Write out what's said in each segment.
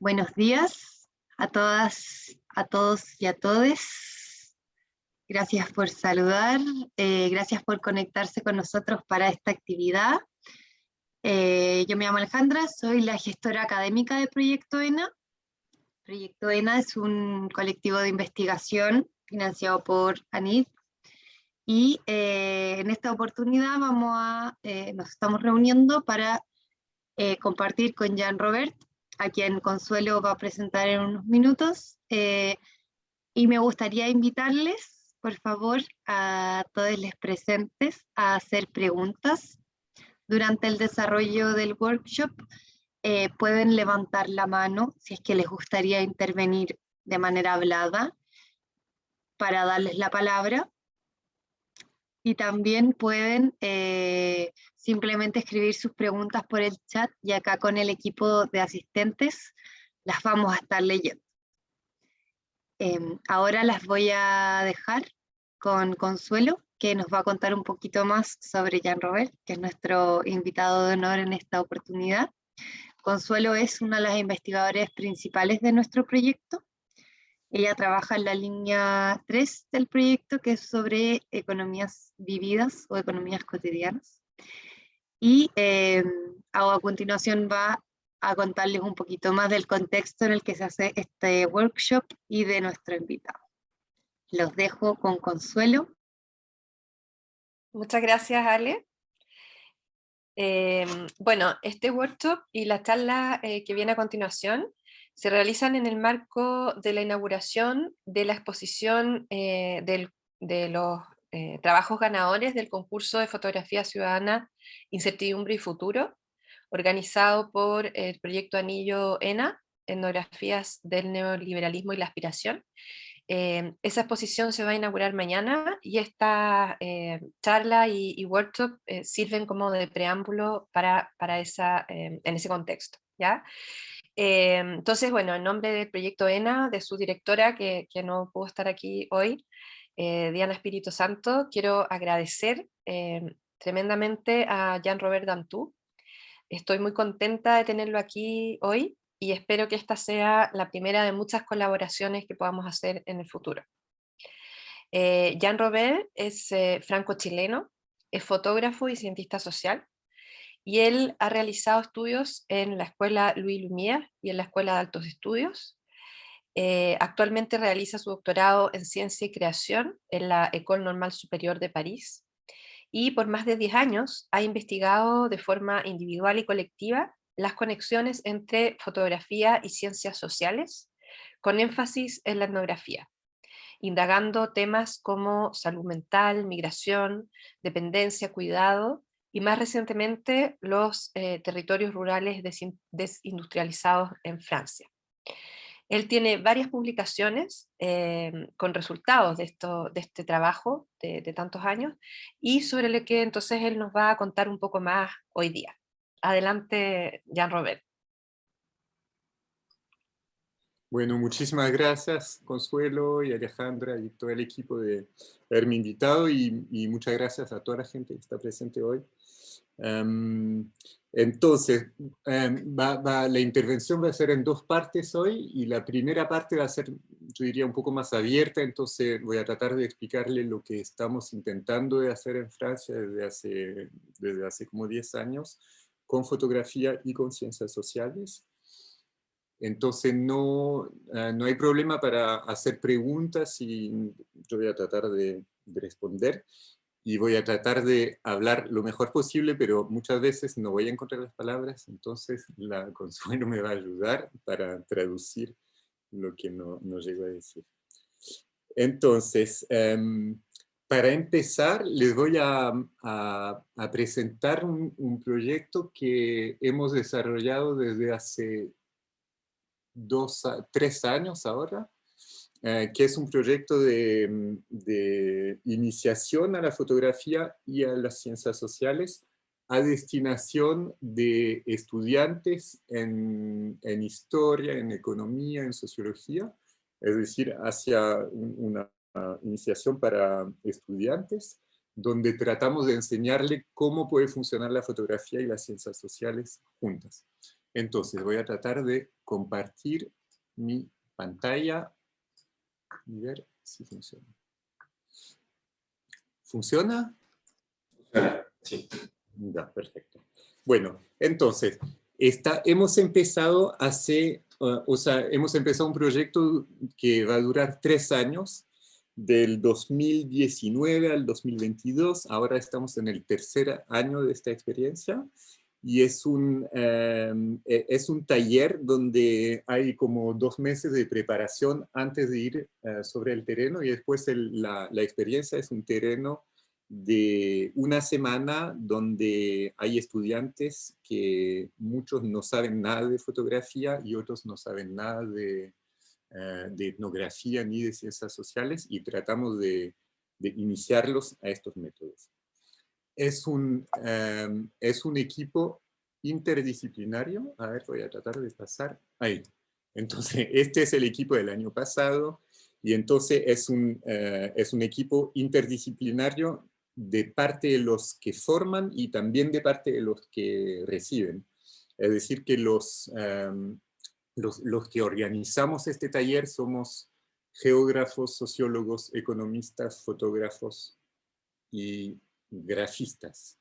Buenos días a todas, a todos y a todes. Gracias por saludar, gracias por conectarse con nosotros para esta actividad. Yo me llamo Alejandra, soy la gestora académica de Proyecto ENA. Proyecto ENA es un colectivo de investigación financiado por ANID. Y en esta oportunidad nos estamos reuniendo para compartir con Jean Robert, a quien Consuelo va a presentar en unos minutos, y me gustaría invitarles, por favor, a todos los presentes a hacer preguntas durante el desarrollo del workshop. Pueden levantar la mano si es que les gustaría intervenir de manera hablada para darles la palabra, y también pueden simplemente escribir sus preguntas por el chat, y acá con el equipo de asistentes las vamos a estar leyendo. Ahora las voy a dejar con Consuelo, que nos va a contar un poquito más sobre Jean Robert, que es nuestro invitado de honor en esta oportunidad. Consuelo es una de las investigadoras principales de nuestro proyecto. Ella trabaja en la línea 3 del proyecto, que es sobre economías vividas o economías cotidianas. Y a continuación va a contarles un poquito más del contexto en el que se hace este workshop y de nuestro invitado. Los dejo con Consuelo. Muchas gracias, Ale. Bueno, este workshop y la charla que viene a continuación se realizan en el marco de la inauguración de la exposición de los trabajos ganadores del concurso de fotografía ciudadana Incertidumbre y Futuro, organizado por el proyecto Anillo ENA, Etnografías del Neoliberalismo y la Aspiración. Esa exposición se va a inaugurar mañana, y esta charla y workshop sirven como de preámbulo para en ese contexto, ¿ya? Entonces, bueno, en nombre del proyecto ENA, de su directora, que no pudo estar aquí hoy, Diana Espíritu Santo, quiero agradecer tremendamente a Jean Robert Dantou. Estoy muy contenta de tenerlo aquí hoy, y espero que esta sea la primera de muchas colaboraciones que podamos hacer en el futuro. Jean Robert es franco-chileno, es fotógrafo y cientista social, y él ha realizado estudios en la Escuela Louis Lumière y en la Escuela de Altos Estudios. Actualmente realiza su doctorado en Ciencia y Creación en la École Normale Supérieure de París, y por más de 10 años ha investigado de forma individual y colectiva las conexiones entre fotografía y ciencias sociales, con énfasis en la etnografía, indagando temas como salud mental, migración, dependencia, cuidado, y más recientemente los territorios rurales desindustrializados en Francia. Él tiene varias publicaciones con resultados de este trabajo de tantos años, y sobre lo que entonces él nos va a contar un poco más hoy día. Adelante, Jean Robert. Bueno, muchísimas gracias, Consuelo y Alejandra y todo el equipo de haberme invitado, y muchas gracias a toda la gente que está presente hoy. Entonces, la intervención va a ser en dos partes hoy, y la primera parte va a ser, yo diría, un poco más abierta. Entonces voy a tratar de explicarle lo que estamos intentando de hacer en Francia desde hace como 10 años, con fotografía y con ciencias sociales. Entonces no hay problema para hacer preguntas, y yo voy a tratar de responder, y voy a tratar de hablar lo mejor posible, pero muchas veces no voy a encontrar las palabras. Entonces la Consuelo me va a ayudar para traducir lo que no llego a decir. Entonces, para empezar, les voy a presentar un proyecto que hemos desarrollado desde hace 3 años ahora, que es un proyecto de iniciación a la fotografía y a las ciencias sociales, a destinación de estudiantes en historia, en economía, en sociología, es decir, hacia una iniciación para estudiantes, donde tratamos de enseñarle cómo puede funcionar la fotografía y las ciencias sociales juntas. Entonces voy a tratar de compartir mi pantalla y ver si funciona. ¿Funciona? Sí. Ya, perfecto. Bueno, entonces, hemos empezado hemos empezado un proyecto que va a durar 3 años, del 2019 al 2022. Ahora estamos en el tercer año de esta experiencia. Y es un taller donde hay como 2 meses de preparación antes de ir sobre el terreno, y después la experiencia es un terreno de 1 semana donde hay estudiantes que muchos no saben nada de fotografía y otros no saben nada de etnografía ni de ciencias sociales, y tratamos de iniciarlos a estos métodos. Es un equipo interdisciplinario. A ver, voy a tratar de pasar. Ahí. Entonces, este es el equipo del año pasado, y entonces es un equipo interdisciplinario de parte de los que forman y también de parte de los que reciben. Es decir, que los que organizamos este taller somos geógrafos, sociólogos, economistas, fotógrafos y grafistas.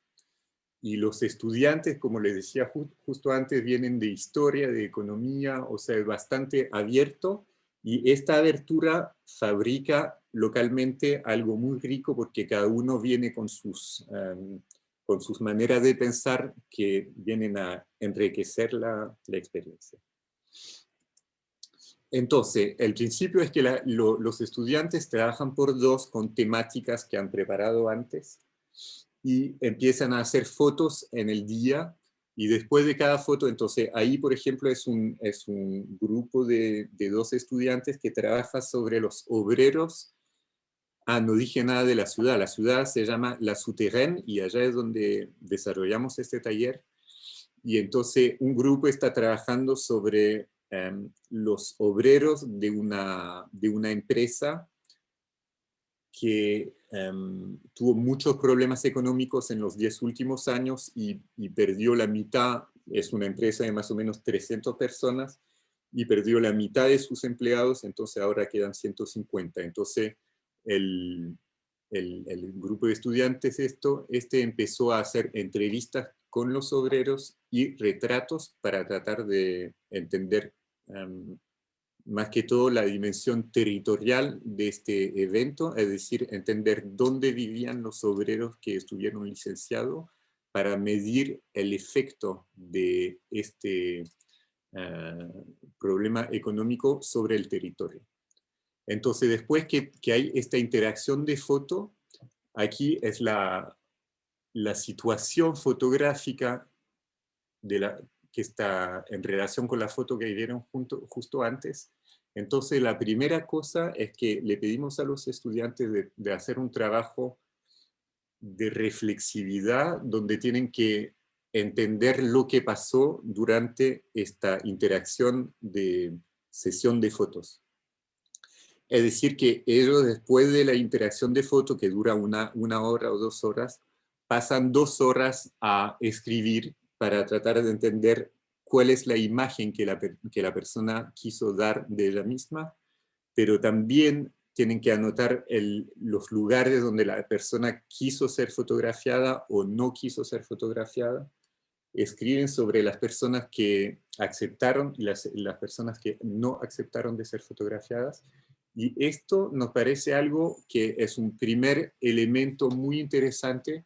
Y los estudiantes, como les decía justo antes, vienen de historia, de economía, o sea, es bastante abierto, y esta abertura fabrica localmente algo muy rico, porque cada uno viene con sus maneras de pensar que vienen a enriquecer la experiencia. Entonces, el principio es que los estudiantes trabajan por 2 con temáticas que han preparado antes, y empiezan a hacer fotos en el día, y después de cada foto, entonces ahí, por ejemplo, es un grupo de 2 estudiantes que trabaja sobre los obreros. No dije nada de la ciudad. La ciudad se llama La Souterraine, y allá es donde desarrollamos este taller. Y entonces un grupo está trabajando sobre los obreros de una empresa que tuvo muchos problemas económicos en los 10 últimos años, y perdió la mitad. Es una empresa de más o menos 300 personas, y perdió la mitad de sus empleados, entonces ahora quedan 150. Entonces el grupo de estudiantes empezó a hacer entrevistas con los obreros y retratos para tratar de entender más que todo la dimensión territorial de este evento, es decir, entender dónde vivían los obreros que estuvieron licenciados, para medir el efecto de este problema económico sobre el territorio. Entonces, después que hay esta interacción de foto, aquí es la situación fotográfica que está en relación con la foto que vieron justo antes. Entonces, la primera cosa es que le pedimos a los estudiantes de hacer un trabajo de reflexividad, donde tienen que entender lo que pasó durante esta interacción de sesión de fotos. Es decir, que ellos, después de la interacción de foto, que dura una hora o 2 horas, pasan 2 horas a escribir para tratar de entender cuál es la imagen que la persona quiso dar de ella misma, pero también tienen que anotar los lugares donde la persona quiso ser fotografiada o no quiso ser fotografiada. Escriben sobre las personas que aceptaron y las personas que no aceptaron de ser fotografiadas. Y esto nos parece algo que es un primer elemento muy interesante,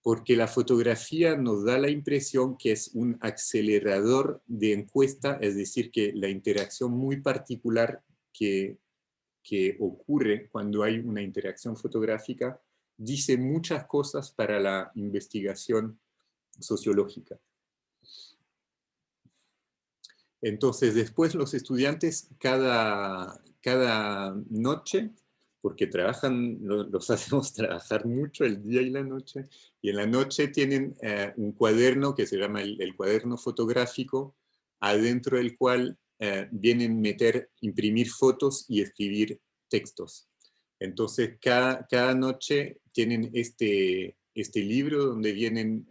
porque la fotografía nos da la impresión que es un acelerador de encuesta, es decir, que la interacción muy particular que ocurre cuando hay una interacción fotográfica dice muchas cosas para la investigación sociológica. Entonces, después los estudiantes cada noche, porque los hacemos trabajar mucho el día y la noche, y en la noche tienen un cuaderno que se llama el cuaderno fotográfico, adentro del cual vienen imprimir fotos y escribir textos. Entonces, cada noche tienen este libro donde vienen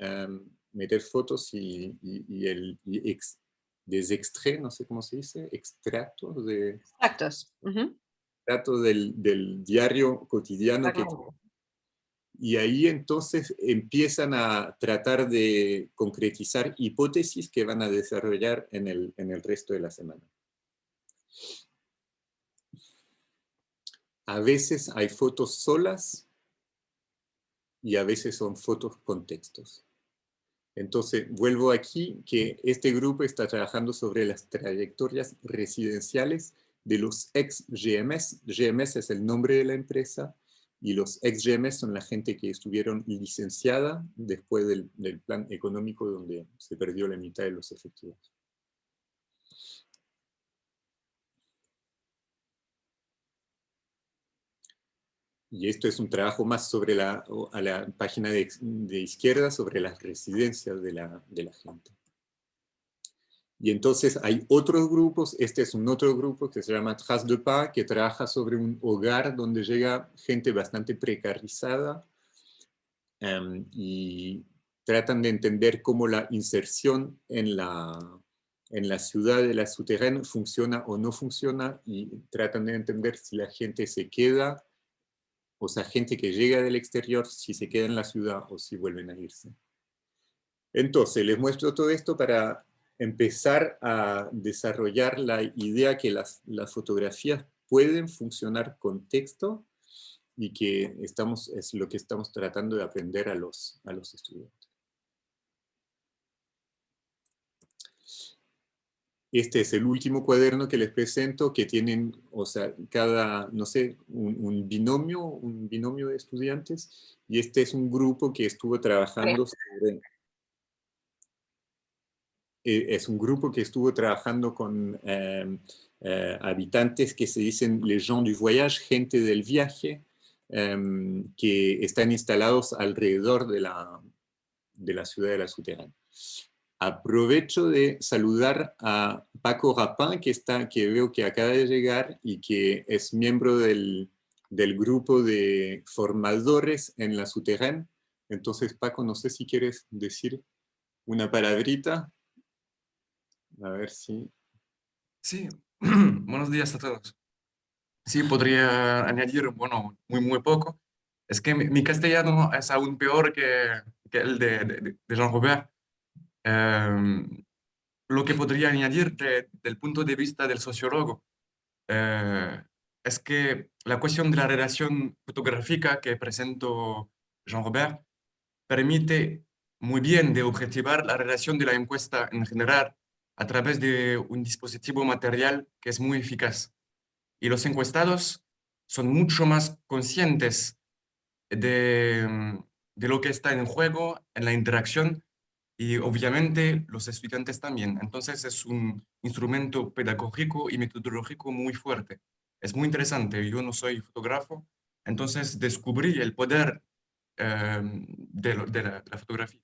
meter fotos y des extraits, no sé cómo se dice, extractos Extractos. del diario cotidiano que y ahí entonces empiezan a tratar de concretizar hipótesis que van a desarrollar en el resto de la semana. A veces hay fotos solas y a veces son fotos con textos. Entonces, vuelvo aquí que este grupo está trabajando sobre las trayectorias residenciales de los ex-GMS. GMS es el nombre de la empresa y los ex-GMS son la gente que estuvieron licenciada después del plan económico donde se perdió la mitad de los efectivos. Y esto es un trabajo más sobre a la página de izquierda sobre las residencias de la gente. Y entonces hay otros grupos, este es un otro grupo que se llama Traces de Pas, que trabaja sobre un hogar donde llega gente bastante precarizada y tratan de entender cómo la inserción en la ciudad de la souterraine funciona o no funciona y tratan de entender si la gente se queda, o sea, gente que llega del exterior, si se queda en la ciudad o si vuelven a irse. Entonces, les muestro todo esto para empezar a desarrollar la idea que las fotografías pueden funcionar con texto y que es lo que estamos tratando de aprender a los estudiantes. Este es el último cuaderno que les presento, que tienen, o sea, no sé, un binomio de estudiantes, y este es un grupo que estuvo trabajando sobre... Es un grupo que estuvo trabajando con habitantes que se dicen les gens du voyage, gente del viaje, que están instalados alrededor de la ciudad de la Souterraine. Aprovecho de saludar a Paco Rapin, que veo que acaba de llegar y que es miembro del grupo de formadores en la Souterraine. Entonces, Paco, no sé si quieres decir una palabrita. A ver si... Sí, buenos días a todos. Sí, podría añadir, bueno, muy poco. Es que mi castellano es aún peor que el de Jean-Robert. Lo que podría añadir del punto de vista del sociólogo es que la cuestión de la relación fotográfica que presentó Jean-Robert permite muy bien de objetivar la relación de la encuesta en general a través de un dispositivo material que es muy eficaz. Y los encuestados son mucho más conscientes de lo que está en juego, en la interacción, y obviamente los estudiantes también. Entonces es un instrumento pedagógico y metodológico muy fuerte. Es muy interesante. Yo no soy fotógrafo, entonces descubrí el poder de la fotografía.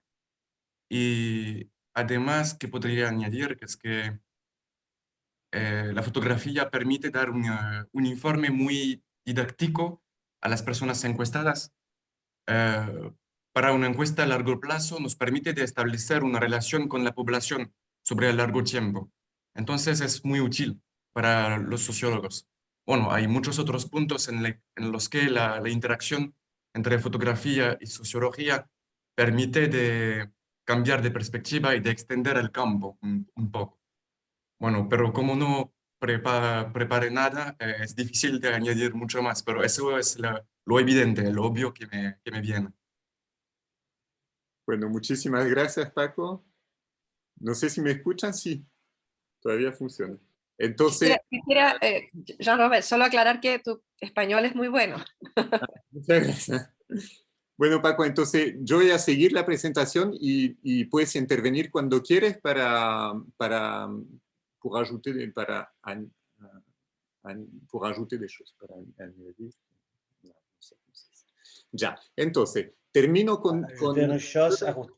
Y además, que podría añadir, que es que la fotografía permite dar un informe muy didáctico a las personas encuestadas. Eh, para una encuesta a largo plazo nos permite de establecer una relación con la población sobre el largo tiempo. Entonces es muy útil para los sociólogos. Bueno, hay muchos otros puntos en los que la interacción entre fotografía y sociología permite de cambiar de perspectiva y de extender el campo un poco. Bueno, pero como no preparé nada, es difícil de añadir mucho más, pero eso es lo evidente, lo obvio que me viene. Bueno, muchísimas gracias, Paco. No sé si me escuchan, sí, todavía funciona. Entonces, Quisiera Jean-Robert, solo aclarar que tu español es muy bueno. muchas gracias. Bueno, Paco, entonces yo voy a seguir la presentación y puedes intervenir cuando quieres pour ajouter des choses, para añadir. No sé cómo se dice. Ya, entonces, termino con...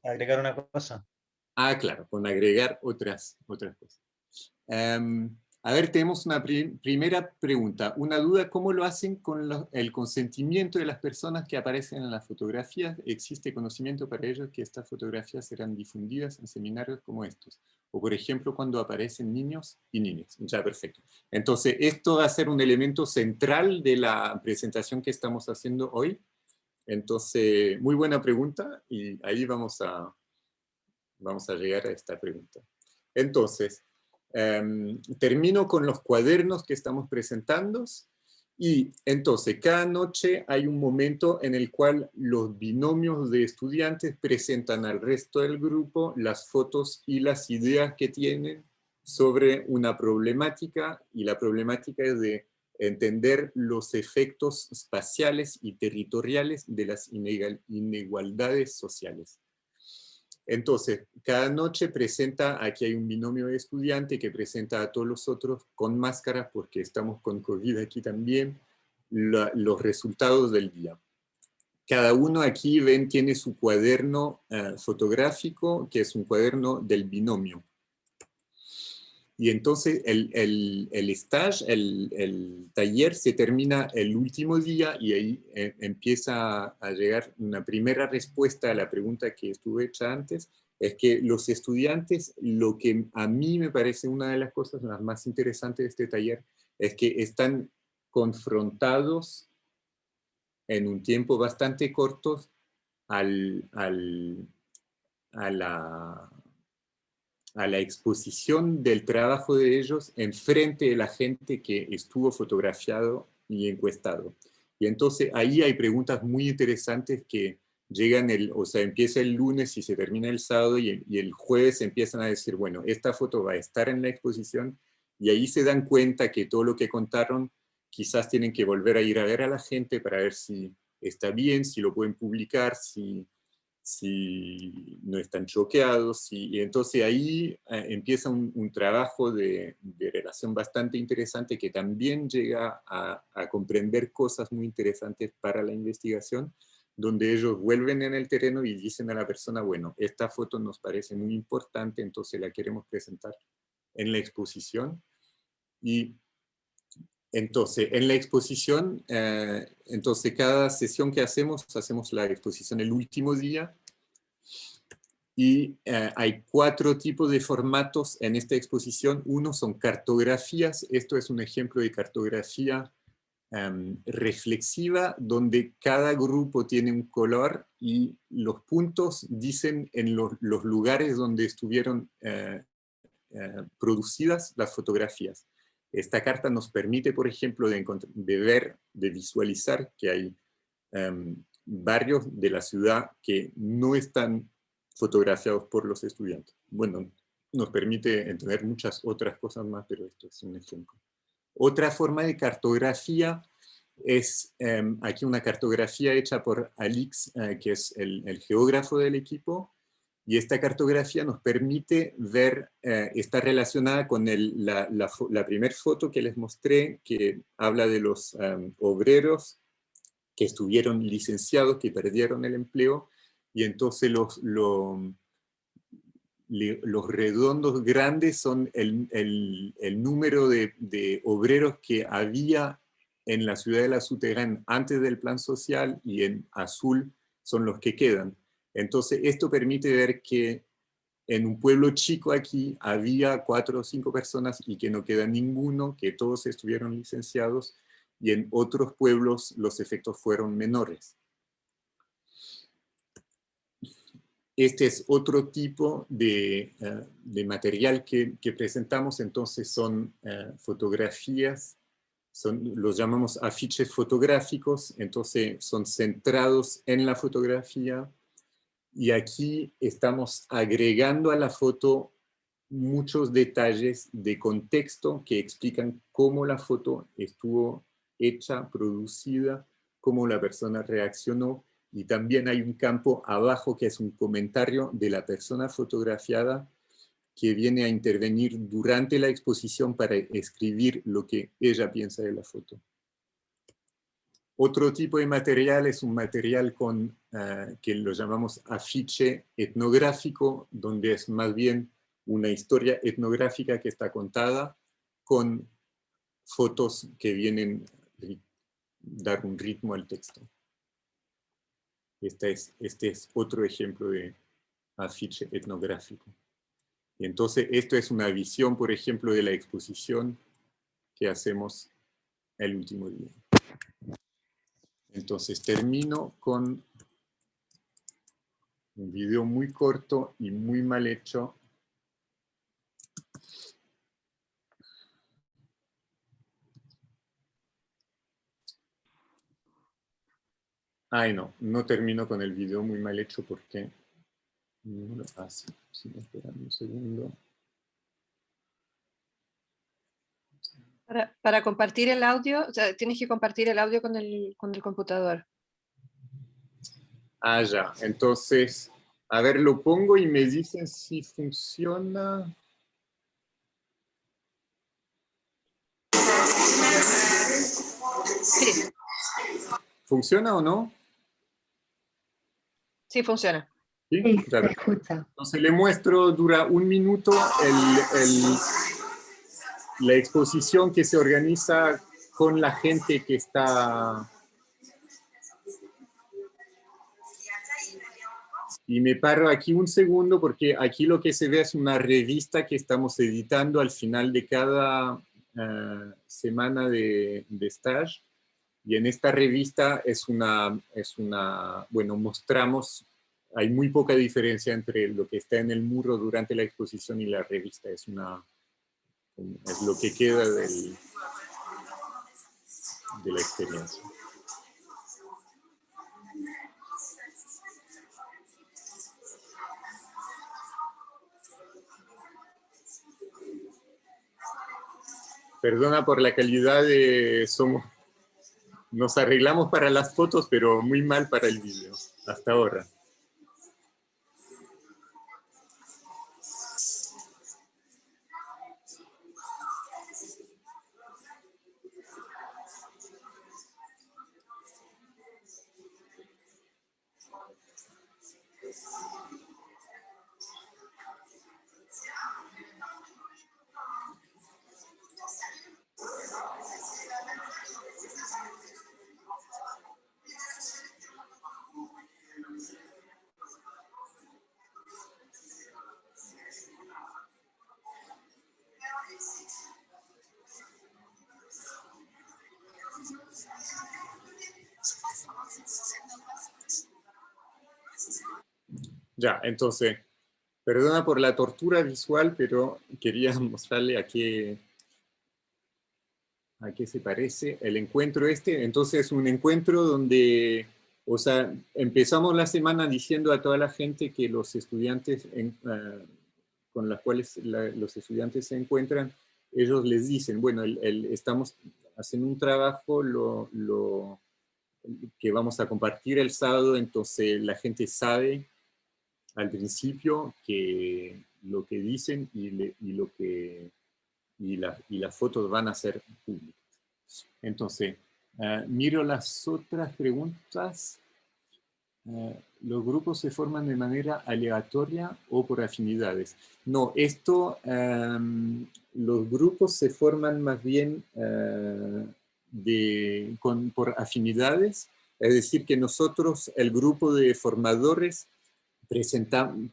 agregar una cosa. Ah, claro, con agregar otras cosas. A ver, tenemos una primera pregunta. Una duda, ¿cómo lo hacen con el consentimiento de las personas que aparecen en las fotografías? ¿Existe conocimiento para ellos que estas fotografías serán difundidas en seminarios como estos? O, por ejemplo, cuando aparecen niños y niñas. Ya, perfecto. Entonces, esto va a ser un elemento central de la presentación que estamos haciendo hoy. Entonces, muy buena pregunta y ahí vamos a llegar a esta pregunta. Entonces, termino con los cuadernos que estamos presentando y entonces cada noche hay un momento en el cual los binomios de estudiantes presentan al resto del grupo las fotos y las ideas que tienen sobre una problemática, y la problemática es de entender los efectos espaciales y territoriales de las inigualdades sociales. Entonces, cada noche presenta, aquí hay un binomio de estudiante que presenta a todos los otros con máscaras, porque estamos con COVID aquí también, los resultados del día. Cada uno aquí, ven, tiene su cuaderno fotográfico, que es un cuaderno del binomio. Y entonces el stage, el taller se termina el último día y ahí empieza a llegar una primera respuesta a la pregunta que estuve hecha antes, es que los estudiantes, lo que a mí me parece una de las cosas las más interesantes de este taller, es que están confrontados en un tiempo bastante corto a la exposición del trabajo de ellos en frente de la gente que estuvo fotografiado y encuestado. Y entonces ahí hay preguntas muy interesantes que llegan, o sea, empieza el lunes y se termina el sábado y el jueves empiezan a decir, bueno, esta foto va a estar en la exposición, y ahí se dan cuenta que todo lo que contaron quizás tienen que volver a ir a ver a la gente para ver si está bien, si lo pueden publicar, si no están choqueados, y entonces ahí empieza un trabajo de relación bastante interesante que también llega a comprender cosas muy interesantes para la investigación, donde ellos vuelven en el terreno y dicen a la persona, bueno, esta foto nos parece muy importante, entonces la queremos presentar en la exposición. Y entonces, en la exposición, entonces cada sesión que hacemos la exposición el último día, y hay 4 tipos de formatos en esta exposición. Uno son cartografías. Esto es un ejemplo de cartografía reflexiva, donde cada grupo tiene un color y los puntos dicen en los lugares donde estuvieron producidas las fotografías. Esta carta nos permite, por ejemplo, de visualizar que hay barrios de la ciudad que no están fotografiados por los estudiantes. Bueno, nos permite entender muchas otras cosas más, pero esto es un ejemplo. Otra forma de cartografía es aquí una cartografía hecha por Alix, que es el geógrafo del equipo, y esta cartografía nos permite ver, está relacionada con la primera foto que les mostré, que habla de los obreros que estuvieron licenciados, que perdieron el empleo, y entonces los redondos grandes son el número de obreros que había en la ciudad de La Souterraine antes del plan social, y en azul son los que quedan. Entonces esto permite ver que en un pueblo chico aquí había 4 o 5 personas y que no queda ninguno, que todos estuvieron licenciados, y en otros pueblos los efectos fueron menores. Este es otro tipo de material que presentamos, entonces son fotografías, los llamamos afiches fotográficos, entonces son centrados en la fotografía, y aquí estamos agregando a la foto muchos detalles de contexto que explican cómo la foto estuvo hecha, producida, cómo la persona reaccionó, y también hay un campo abajo que es un comentario de la persona fotografiada que viene a intervenir durante la exposición para escribir lo que ella piensa de la foto. Otro tipo de material es un material que lo llamamos afiche etnográfico, donde es más bien una historia etnográfica que está contada con fotos que vienen a dar un ritmo al texto. Este es otro ejemplo de afiche etnográfico. Y entonces esto es una visión, por ejemplo, de la exposición que hacemos el último día. Entonces termino con un video muy corto y muy mal hecho. Ay, no termino con el video muy mal hecho porque no lo hace. Si me esperan un segundo. Para compartir el audio, o sea, tienes que compartir el audio con el computador. Ah, ya. Entonces, a ver, lo pongo y me dicen si funciona. Sí. ¿Funciona o no? Sí, funciona. Sí, Sí, ya se ver. escucha. Entonces le muestro, dura 1 minuto, la exposición que se organiza con la gente que está... Y me paro aquí un segundo porque aquí lo que se ve es una revista que estamos editando al final de cada semana de stage. Y en esta revista bueno, mostramos, hay muy poca diferencia entre lo que está en el muro durante la exposición y la revista. Es lo que queda de la experiencia. Perdona por la calidad nos arreglamos para las fotos, pero muy mal para el vídeo, hasta ahora. Ya, entonces, perdona por la tortura visual, pero quería mostrarle a qué se parece el encuentro este. Entonces, es un encuentro donde, o sea, empezamos la semana diciendo a toda la gente que los estudiantes con las cuales los estudiantes se encuentran, ellos les dicen, bueno, estamos haciendo un trabajo que vamos a compartir el sábado, entonces la gente sabe al principio que lo que dicen y las fotos van a ser públicas. Entonces, miro las otras preguntas. ¿Los grupos se forman de manera aleatoria o por afinidades? No, los grupos se forman más bien por afinidades, es decir, que nosotros, el grupo de formadores,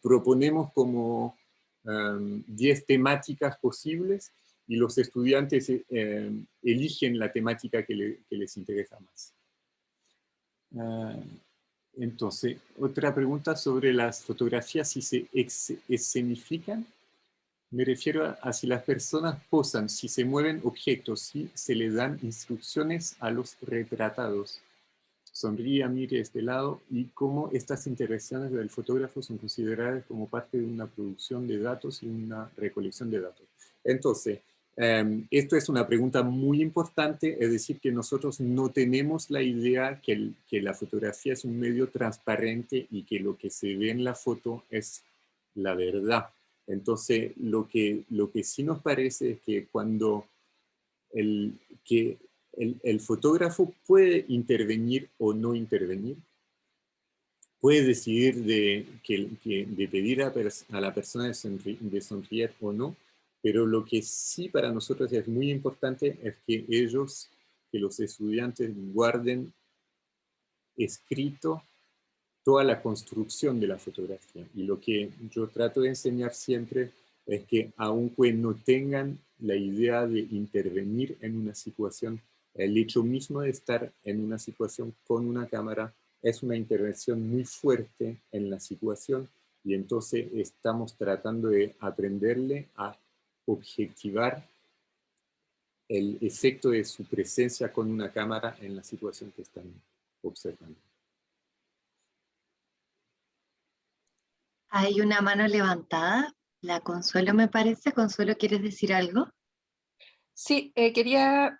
proponemos como 10 temáticas posibles y los estudiantes eligen la temática que les interesa más. Entonces, otra pregunta sobre las fotografías, si se escenifican. Me refiero a si las personas posan, si se mueven objetos, si se les dan instrucciones a los retratados. Sonría, mire este lado, y cómo estas interacciones del fotógrafo son consideradas como parte de una producción de datos y una recolección de datos. Entonces, esto es una pregunta muy importante, es decir, que nosotros no tenemos la idea que la fotografía es un medio transparente y que lo que se ve en la foto es la verdad. Entonces, lo que sí nos parece es que cuando el fotógrafo puede intervenir o no intervenir, puede decidir de pedir a la persona de sonreír o no, pero lo que sí para nosotros es muy importante es que los estudiantes guarden escrito toda la construcción de la fotografía. Y lo que yo trato de enseñar siempre es que aunque no tengan la idea de intervenir en una situación, el hecho mismo de estar en una situación con una cámara es una intervención muy fuerte en la situación, y entonces estamos tratando de aprenderle a objetivar el efecto de su presencia con una cámara en la situación que están observando. Hay una mano levantada, la Consuelo me parece. Consuelo, ¿quieres decir algo? Sí, quería,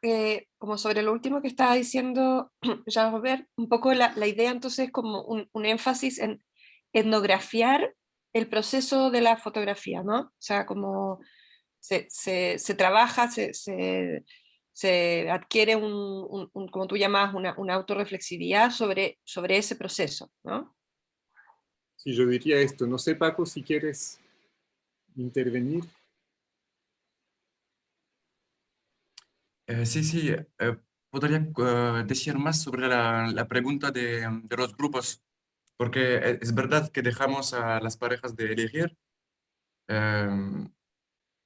como sobre lo último que estaba diciendo, ya ver un poco la idea, entonces, como un énfasis en etnografiar el proceso de la fotografía, ¿no? O sea, como se trabaja, se adquiere como tú llamas, una autorreflexividad sobre ese proceso, ¿no? Sí, yo diría esto. No sé, Paco, si quieres intervenir. Sí, sí, podría decir más sobre la pregunta de los grupos, porque es verdad que dejamos a las parejas de elegir, em,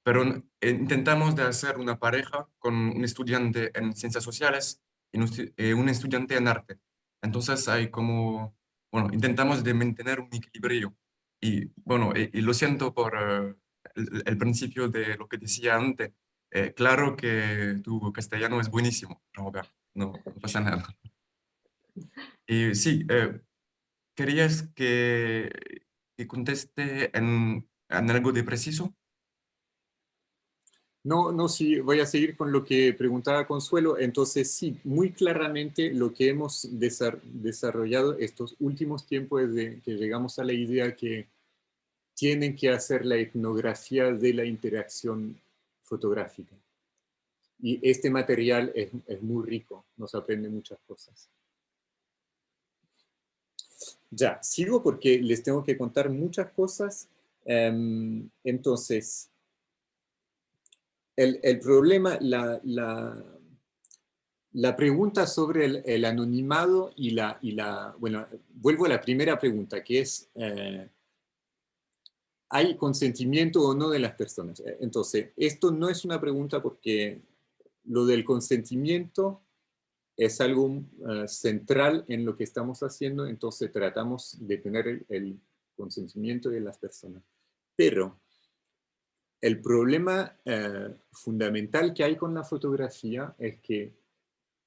pero intentamos de hacer una pareja con un estudiante en ciencias sociales y un estudiante en arte. Entonces hay como, bueno, intentamos de mantener un equilibrio. Y bueno, y lo siento por el principio de lo que decía antes. Claro que tu castellano es buenísimo, Robert, no pasa nada. Y sí, ¿querías que conteste en algo de preciso? No, no, sí, voy a seguir con lo que preguntaba Consuelo. Entonces, sí, muy claramente lo que hemos desarrollado estos últimos tiempos desde que llegamos a la idea que tienen que hacer la etnografía de la interacción fotográfica. Y este material es muy rico, nos aprende muchas cosas. Ya, sigo porque les tengo que contar muchas cosas. Entonces, el problema, la pregunta sobre el anonimado bueno, vuelvo a la primera pregunta, que es, ¿hay consentimiento o no de las personas? Entonces, esto no es una pregunta porque lo del consentimiento es algo central en lo que estamos haciendo, entonces tratamos de tener el consentimiento de las personas. Pero el problema fundamental que hay con la fotografía es que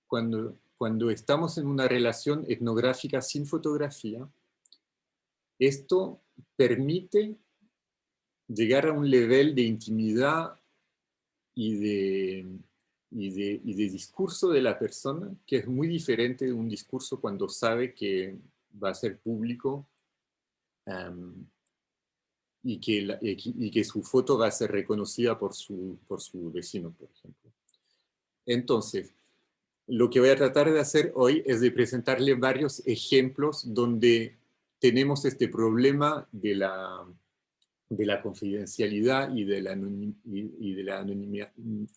cuando estamos en una relación etnográfica sin fotografía, esto permite llegar a un nivel de intimidad y de discurso de la persona que es muy diferente de un discurso cuando sabe que va a ser público, y que su foto va a ser reconocida por su vecino, por ejemplo. Entonces, lo que voy a tratar de hacer hoy es de presentarle varios ejemplos donde tenemos este problema de la confidencialidad y de la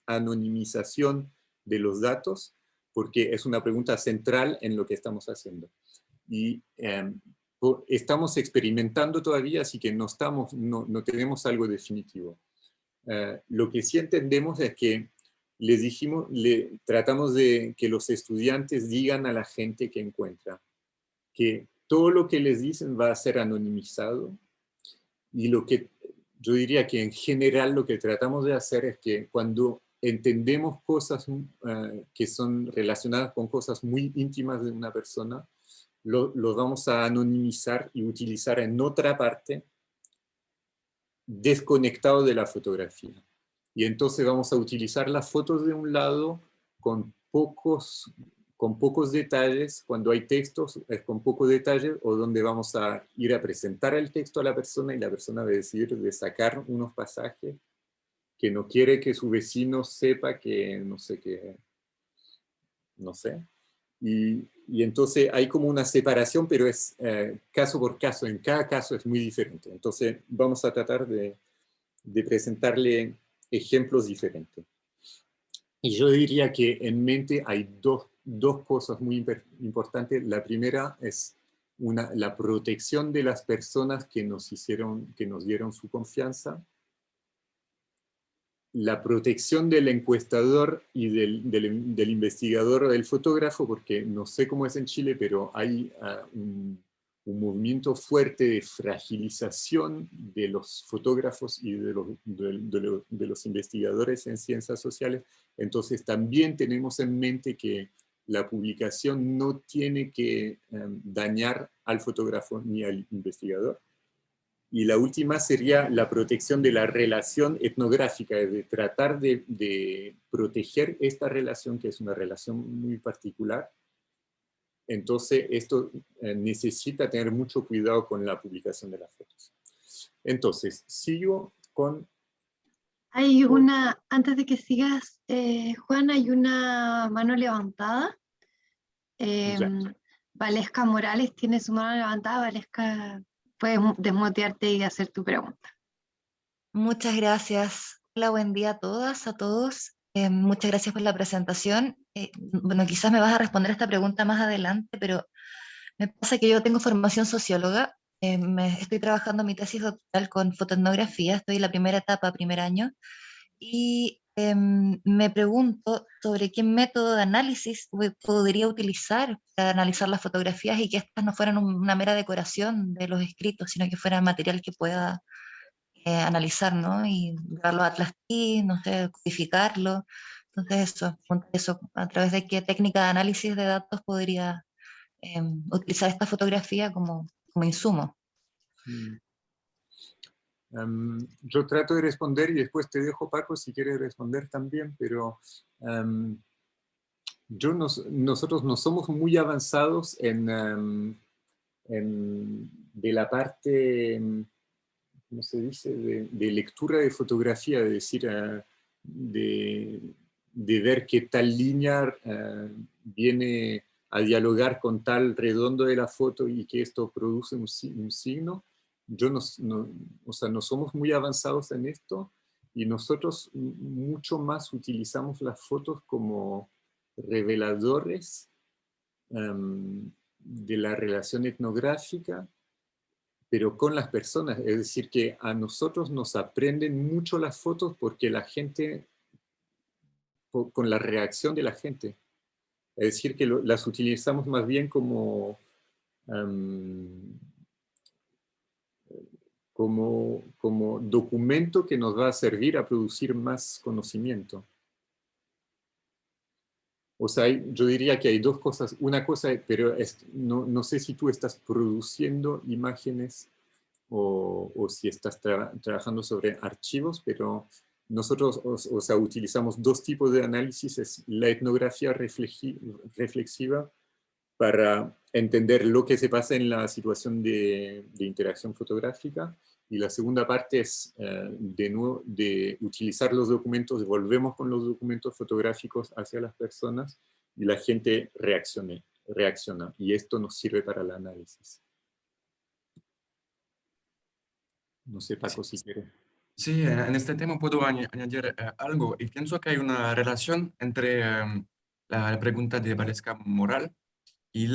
anonimización de los datos, porque es una pregunta central en lo que estamos haciendo. Y estamos experimentando todavía, así que no tenemos algo definitivo. Lo que sí entendemos es que tratamos de que los estudiantes digan a la gente que encuentra que todo lo que les dicen va a ser anonimizado, y yo diría que en general lo que tratamos de hacer es que cuando entendemos cosas que son relacionadas con cosas muy íntimas de una persona, lo vamos a anonimizar y utilizar en otra parte, desconectado de la fotografía. Y entonces vamos a utilizar las fotos de un lado con pocos detalles, cuando hay textos es con pocos detalles, o donde vamos a ir a presentar el texto a la persona y la persona va a decidir de sacar unos pasajes que no quiere que su vecino sepa que no sé qué, no sé. Y entonces hay como una separación, pero es caso por caso, en cada caso es muy diferente. Entonces vamos a tratar de presentarle ejemplos diferentes. Y yo diría que en mente hay dos cosas muy importantes. La primera es la protección de las personas que nos dieron su confianza, la protección del encuestador y del investigador o del fotógrafo, porque no sé cómo es en Chile, pero hay un movimiento fuerte de fragilización de los fotógrafos y de los investigadores en ciencias sociales. Entonces también tenemos en mente que la publicación no tiene que dañar al fotógrafo ni al investigador. Y la última sería la protección de la relación etnográfica, de tratar de proteger esta relación, que es una relación muy particular. Entonces, esto necesita tener mucho cuidado con la publicación de las fotos. Entonces, sigo con... Hay una, antes de que sigas, Juan, hay una mano levantada. Valesca Morales tiene su mano levantada. Valesca, puedes desmutearte y hacer tu pregunta. Muchas gracias. Hola, buen día a todas, a todos. Muchas gracias por la presentación. Bueno, quizás me vas a responder esta pregunta más adelante, pero me pasa que yo tengo formación socióloga. Estoy trabajando mi tesis doctoral con fotoetnografía. Estoy en la primera etapa, primer año. Y me pregunto sobre qué método de análisis podría utilizar para analizar las fotografías y que estas no fueran una mera decoración de los escritos, sino que fuera material que pueda analizar, ¿no? Y llevarlo a Atlas TI, no sé, codificarlo. Entonces eso, a través de qué técnica de análisis de datos podría utilizar esta fotografía como insumo. Yo trato de responder y después te dejo, Paco, si quieres responder también, pero nosotros no somos muy avanzados de la parte, ¿cómo se dice?, de lectura de fotografía, de decir, de ver que tal línea viene a dialogar con tal redondo de la foto y que esto produce un signo. O sea, no somos muy avanzados en esto y nosotros mucho más utilizamos las fotos como reveladores de la relación etnográfica, pero con las personas. Es decir, que a nosotros nos aprenden mucho las fotos porque la gente, con la reacción de la gente. Es decir, que las utilizamos más bien como documento que nos va a servir a producir más conocimiento. O sea, yo diría que hay dos cosas. Una cosa, pero no sé si tú estás produciendo imágenes o si estás trabajando sobre archivos, pero nosotros, o sea, utilizamos dos tipos de análisis. Es la etnografía reflexiva para entender lo que se pasa en la situación de interacción fotográfica, y la segunda parte es de utilizar los documentos, volvemos con los documentos fotográficos hacia las personas y la gente reacciona, y esto nos sirve para el análisis. No sé, Paco, si quieres. Sí, en este tema puedo añadir algo, y pienso que hay una relación entre la pregunta de Valesca Moral y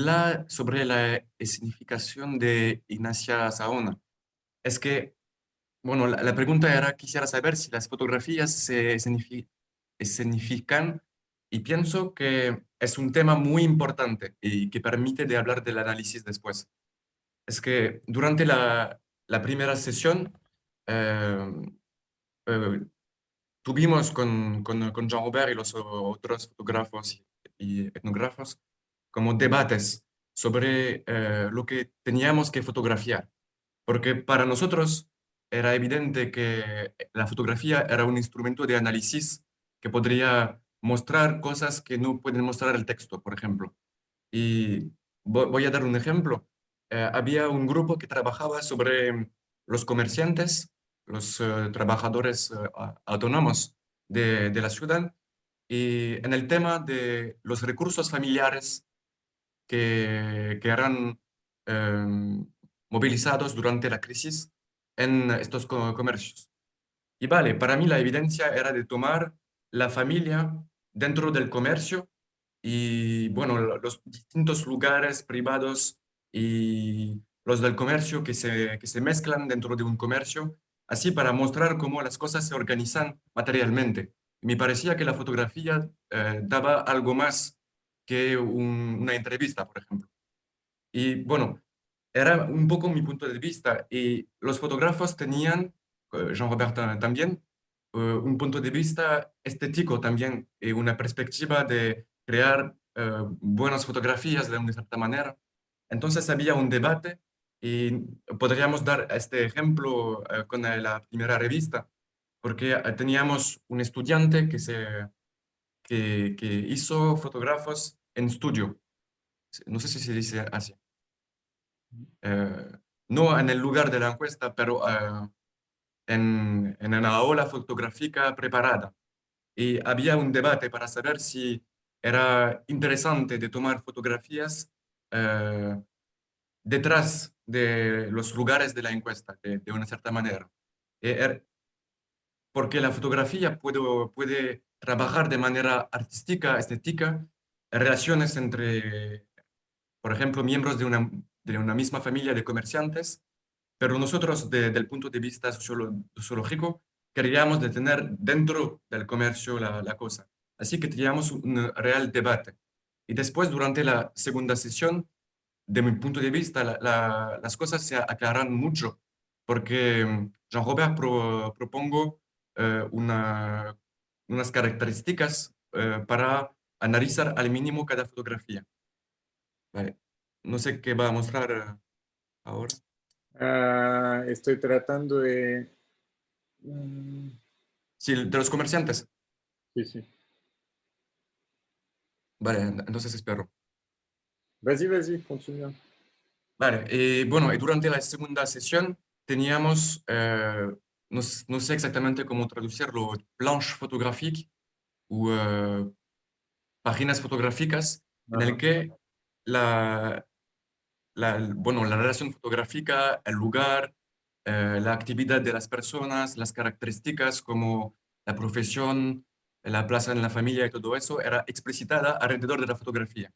sobre la escenificación de Ignacia Saona. Es que, bueno, la pregunta era, quisiera saber si las fotografías se escenifican, y pienso que es un tema muy importante y que permite de hablar del análisis después. Es que durante la primera sesión eh, tuvimos con Jean-Robert y los otros fotógrafos y etnógrafos como debates sobre lo que teníamos que fotografiar, porque para nosotros era evidente que la fotografía era un instrumento de análisis que podría mostrar cosas que no pueden mostrar el texto, por ejemplo. Y voy a dar un ejemplo. Había un grupo que trabajaba sobre los comerciantes, los trabajadores autónomos de la ciudad, y en el tema de los recursos familiares que eran movilizados durante la crisis en estos comercios. Y vale, para mí la evidencia era de tomar la familia dentro del comercio y, bueno, los distintos lugares privados y los del comercio que se mezclan dentro de un comercio, así para mostrar cómo las cosas se organizan materialmente. Me parecía que la fotografía daba algo más que una entrevista, por ejemplo. Y bueno, era un poco mi punto de vista. Y los fotógrafos tenían, Jean-Robert también, un punto de vista estético también, y una perspectiva de crear buenas fotografías de una cierta manera. Entonces había un debate y podríamos dar este ejemplo con la primera revista, porque teníamos un estudiante que hizo fotógrafos en estudio. No sé si se dice así. No en el lugar de la encuesta, pero en una ola fotográfica preparada. Y había un debate para saber si era interesante de tomar fotografías detrás de los lugares de la encuesta, de una cierta manera. Porque la fotografía puede trabajar de manera artística, estética, relaciones entre, por ejemplo, miembros de una misma familia de comerciantes, pero nosotros, desde el punto de vista sociológico, queríamos de tener dentro del comercio la cosa. Así que teníamos un real debate. Y después, durante la segunda sesión, de mi punto de vista, las cosas se aclaran mucho, porque Jean-Robert propongo unas características para analizar al mínimo cada fotografía. Vale. No sé qué va a mostrar ahora. Estoy tratando de... Sí, de los comerciantes. sí, sí. Vale, entonces espero. Vas-y, vas-y, continúa. Vale, bueno, y durante la segunda sesión teníamos, no sé exactamente cómo traducirlo, planche photographique o páginas fotográficas en el Ajá. que bueno, la relación fotográfica, el lugar, la actividad de las personas, las características como la profesión, la plaza en la familia y todo eso era explicitada alrededor de la fotografía.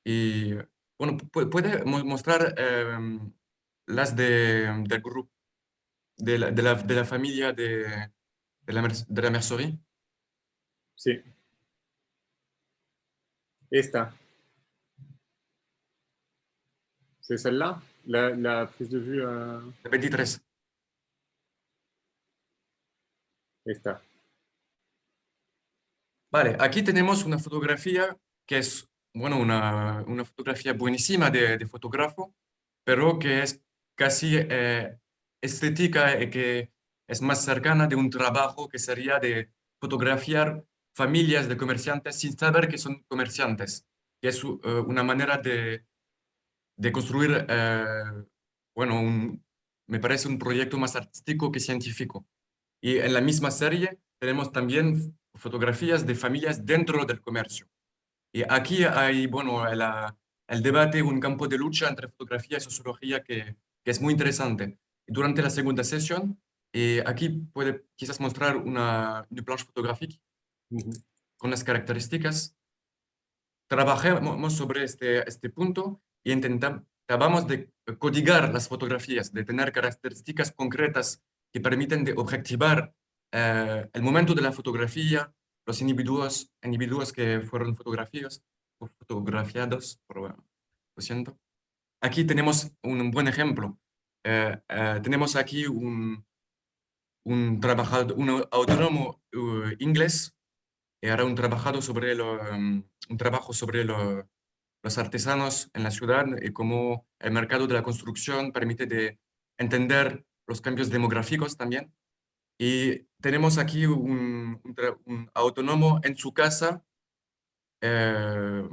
Y bueno, puede mostrar las del grupo, de la familia de la Mercerie. Sí. Esta. C'est celle-là, la prise de vue. 23. Esta. Vale, aquí tenemos una fotografía que es, bueno, una fotografía buenísima de fotógrafo, pero que es casi estética y que es más cercana de un trabajo que sería de fotografiar familias de comerciantes sin saber que son comerciantes, que es una manera de construir, bueno, me parece un proyecto más artístico que científico. Y en la misma serie tenemos también fotografías de familias dentro del comercio. Y aquí hay, bueno, el debate, un campo de lucha entre fotografía y sociología que es muy interesante. Y durante la segunda sesión, aquí puede quizás mostrar una planche fotográfica con las características. Trabajamos sobre este punto y intentamos de codigar las fotografías, de tener características concretas que permiten de objetivar el momento de la fotografía, los individuos que fueron fotografiados, lo siento. Aquí tenemos un buen ejemplo. Tenemos aquí un trabajador, un autónomo inglés. Era un un trabajo sobre los artesanos en la ciudad y cómo el mercado de la construcción permite de entender los cambios demográficos también. Y tenemos aquí un autónomo en su casa. eh,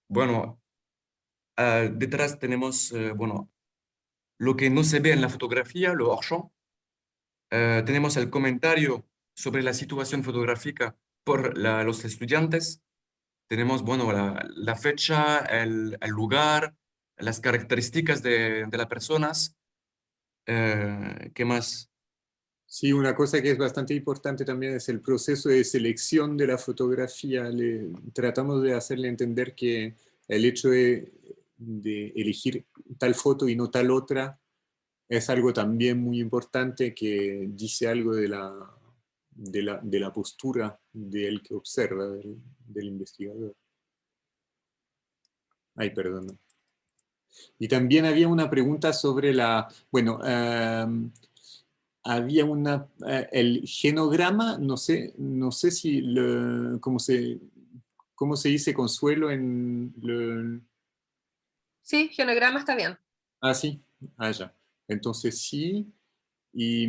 bueno, detrás tenemos, bueno, lo que no se ve en la fotografía, lo hors-champ. Tenemos el comentario sobre la situación fotográfica por los estudiantes. Tenemos, bueno, la fecha, el lugar, las características de las personas. ¿Qué más? Sí, una cosa que es bastante importante también es el proceso de selección de la fotografía. Tratamos de hacerle entender que el hecho de elegir tal foto y no tal otra es algo también muy importante que dice algo de la postura del que observa, del investigador. Ay, perdón. Y también había una pregunta sobre bueno, había el genograma, no sé si, ¿cómo se dice Consuelo Sí, genograma está bien. Ah, sí, ya. Entonces sí, y,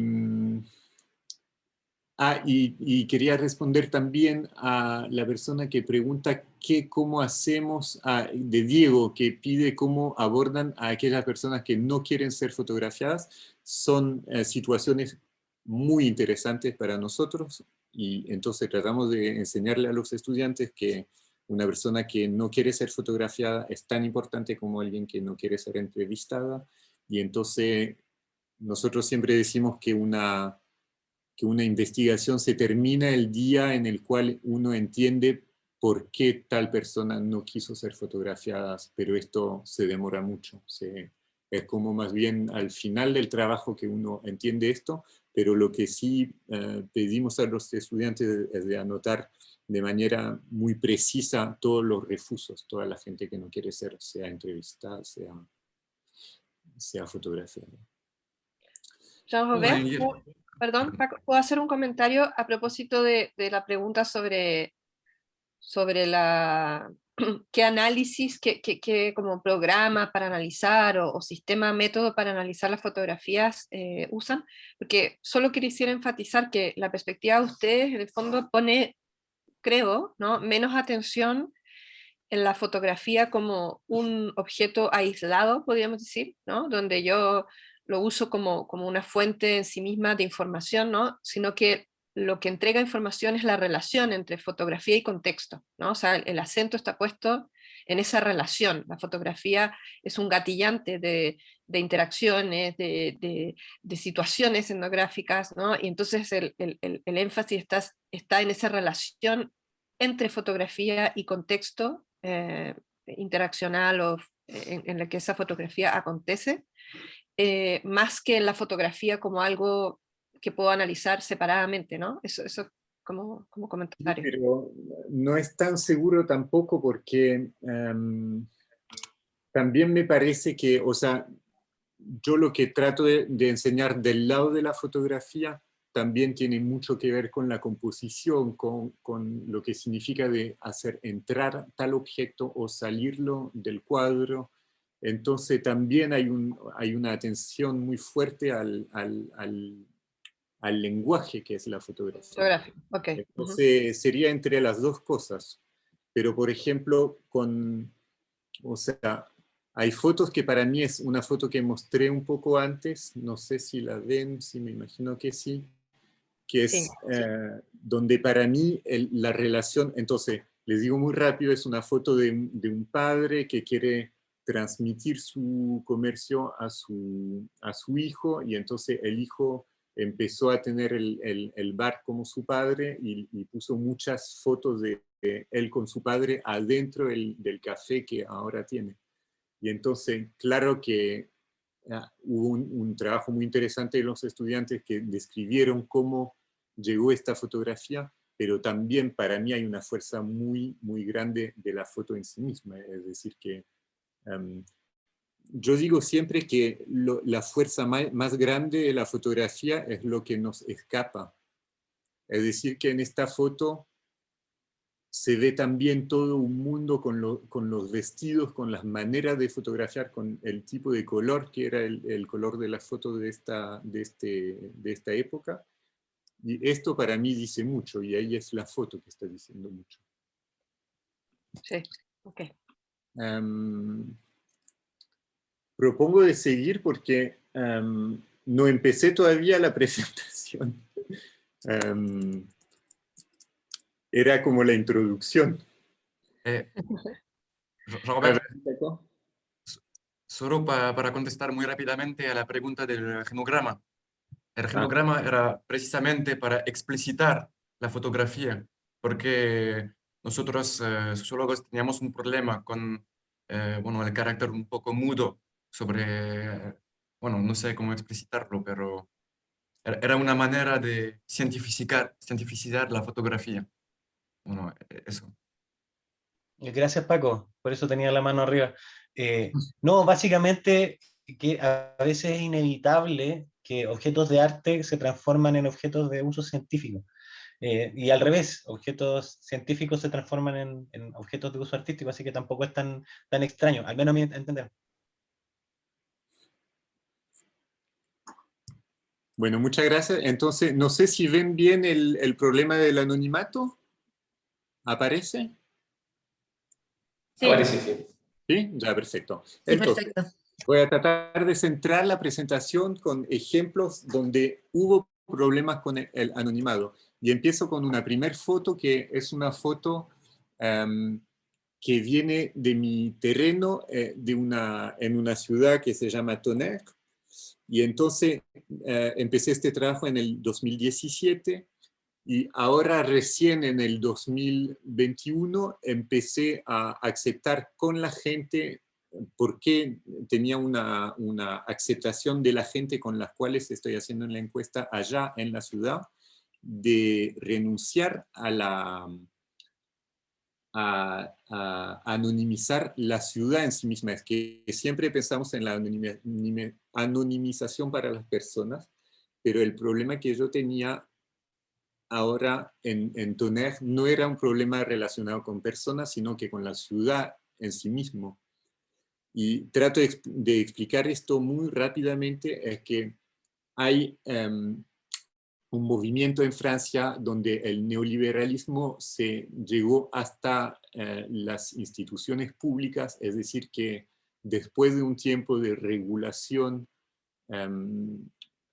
y quería responder también a la persona que pregunta cómo hacemos, de Diego, que pide cómo abordan a aquellas personas que no quieren ser fotografiadas. Son situaciones muy interesantes para nosotros y entonces tratamos de enseñarle a los estudiantes que una persona que no quiere ser fotografiada es tan importante como alguien que no quiere ser entrevistada, y entonces nosotros siempre decimos que una investigación se termina el día en el cual uno entiende por qué tal persona no quiso ser fotografiada, pero esto se demora mucho. Es como más bien al final del trabajo que uno entiende esto, pero lo que sí pedimos a los estudiantes es de anotar de manera muy precisa todos los refusos, toda la gente que no quiere ser, sea entrevistada, sea fotografiada. Jean-Robert, perdón, Paco, ¿puedo hacer un comentario a propósito de la pregunta sobre qué análisis, qué como programa para analizar o sistema, método para analizar las fotografías usan? Porque solo quisiera enfatizar que la perspectiva de ustedes en el fondo pone, creo, ¿no?, menos atención en la fotografía como un objeto aislado, podríamos decir, ¿no?, donde yo lo uso como una fuente en sí misma de información, ¿no?, sino que lo que entrega información es la relación entre fotografía y contexto, ¿no? O sea, el acento está puesto en esa relación. La fotografía es un gatillante de interacciones, de situaciones etnográficas, ¿no? Y entonces el énfasis está en esa relación entre fotografía y contexto interaccional o en la que esa fotografía acontece, más que en la fotografía como algo que puedo analizar separadamente, ¿no? Eso como comentario. Pero no es tan seguro tampoco porque también me parece que, o sea, yo lo que trato de enseñar del lado de la fotografía también tiene mucho que ver con la composición, con lo que significa de hacer entrar tal objeto o salirlo del cuadro. Entonces también hay una atención muy fuerte al lenguaje que es la fotografía. Fotográfico, ok. Entonces sería entre las dos cosas. Pero por ejemplo, o sea, hay fotos que para mí es una foto que mostré un poco antes, no sé si la ven, sí, me imagino que sí, que es Sí. donde para mí la relación, entonces, les digo muy rápido, es una foto de un padre que quiere transmitir su comercio a su hijo, y entonces el hijo empezó a tener el bar como su padre y puso muchas fotos de él con su padre adentro del café que ahora tiene. Y entonces, claro que hubo un trabajo muy interesante de los estudiantes que describieron cómo llegó esta fotografía, pero también para mí hay una fuerza muy, muy grande de la foto en sí misma. Es decir, que yo digo siempre que la fuerza más grande de la fotografía es lo que nos escapa. Es decir, que en esta foto se ve también todo un mundo con los vestidos, con las maneras de fotografiar, con el tipo de color que era el color de las fotos de esta época. Y esto para mí dice mucho, y ahí es la foto que está diciendo mucho. Sí, ok. Propongo de seguir porque no empecé todavía la presentación. Era como la introducción. Robert, solo para contestar muy rápidamente a la pregunta del genograma. el regnograma era precisamente para explicitar la fotografía, porque nosotros, sociólogos, teníamos un problema con bueno, el carácter un poco mudo sobre, bueno, no sé cómo explicitarlo, pero era una manera de cientificar la fotografía. Bueno, eso. Gracias, Paco. Por eso tenía la mano arriba. No, básicamente que a veces es inevitable que objetos de arte se transforman en objetos de uso científico. Y al revés, objetos científicos se transforman en objetos de uso artístico, así que tampoco es tan extraño, al menos a mi entender. Bueno, muchas gracias. Entonces, no sé si ven bien el problema del anonimato. ¿Aparece? Sí. Aparece, sí. Sí, ya, perfecto. Sí, Entonces, perfecto. voy a tratar de centrar la presentación con ejemplos donde hubo problemas con el anonimato. Y empiezo con una primer foto, que es una foto que viene de mi terreno en una ciudad que se llama Tonnerre. Y entonces empecé este trabajo en el 2017 y ahora recién en el 2021 empecé a aceptar con la gente, porque tenía una aceptación de la gente con las cuales estoy haciendo la encuesta allá en la ciudad, de renunciar a anonimizar la ciudad en sí misma. Es que siempre pensamos en la anonimización para las personas, pero el problema que yo tenía ahora en Tonnerre no era un problema relacionado con personas, sino que con la ciudad en sí mismo. Y trato de explicar esto muy rápidamente, es que hay un movimiento en Francia donde el neoliberalismo se llegó hasta las instituciones públicas, es decir, que después de un tiempo de regulación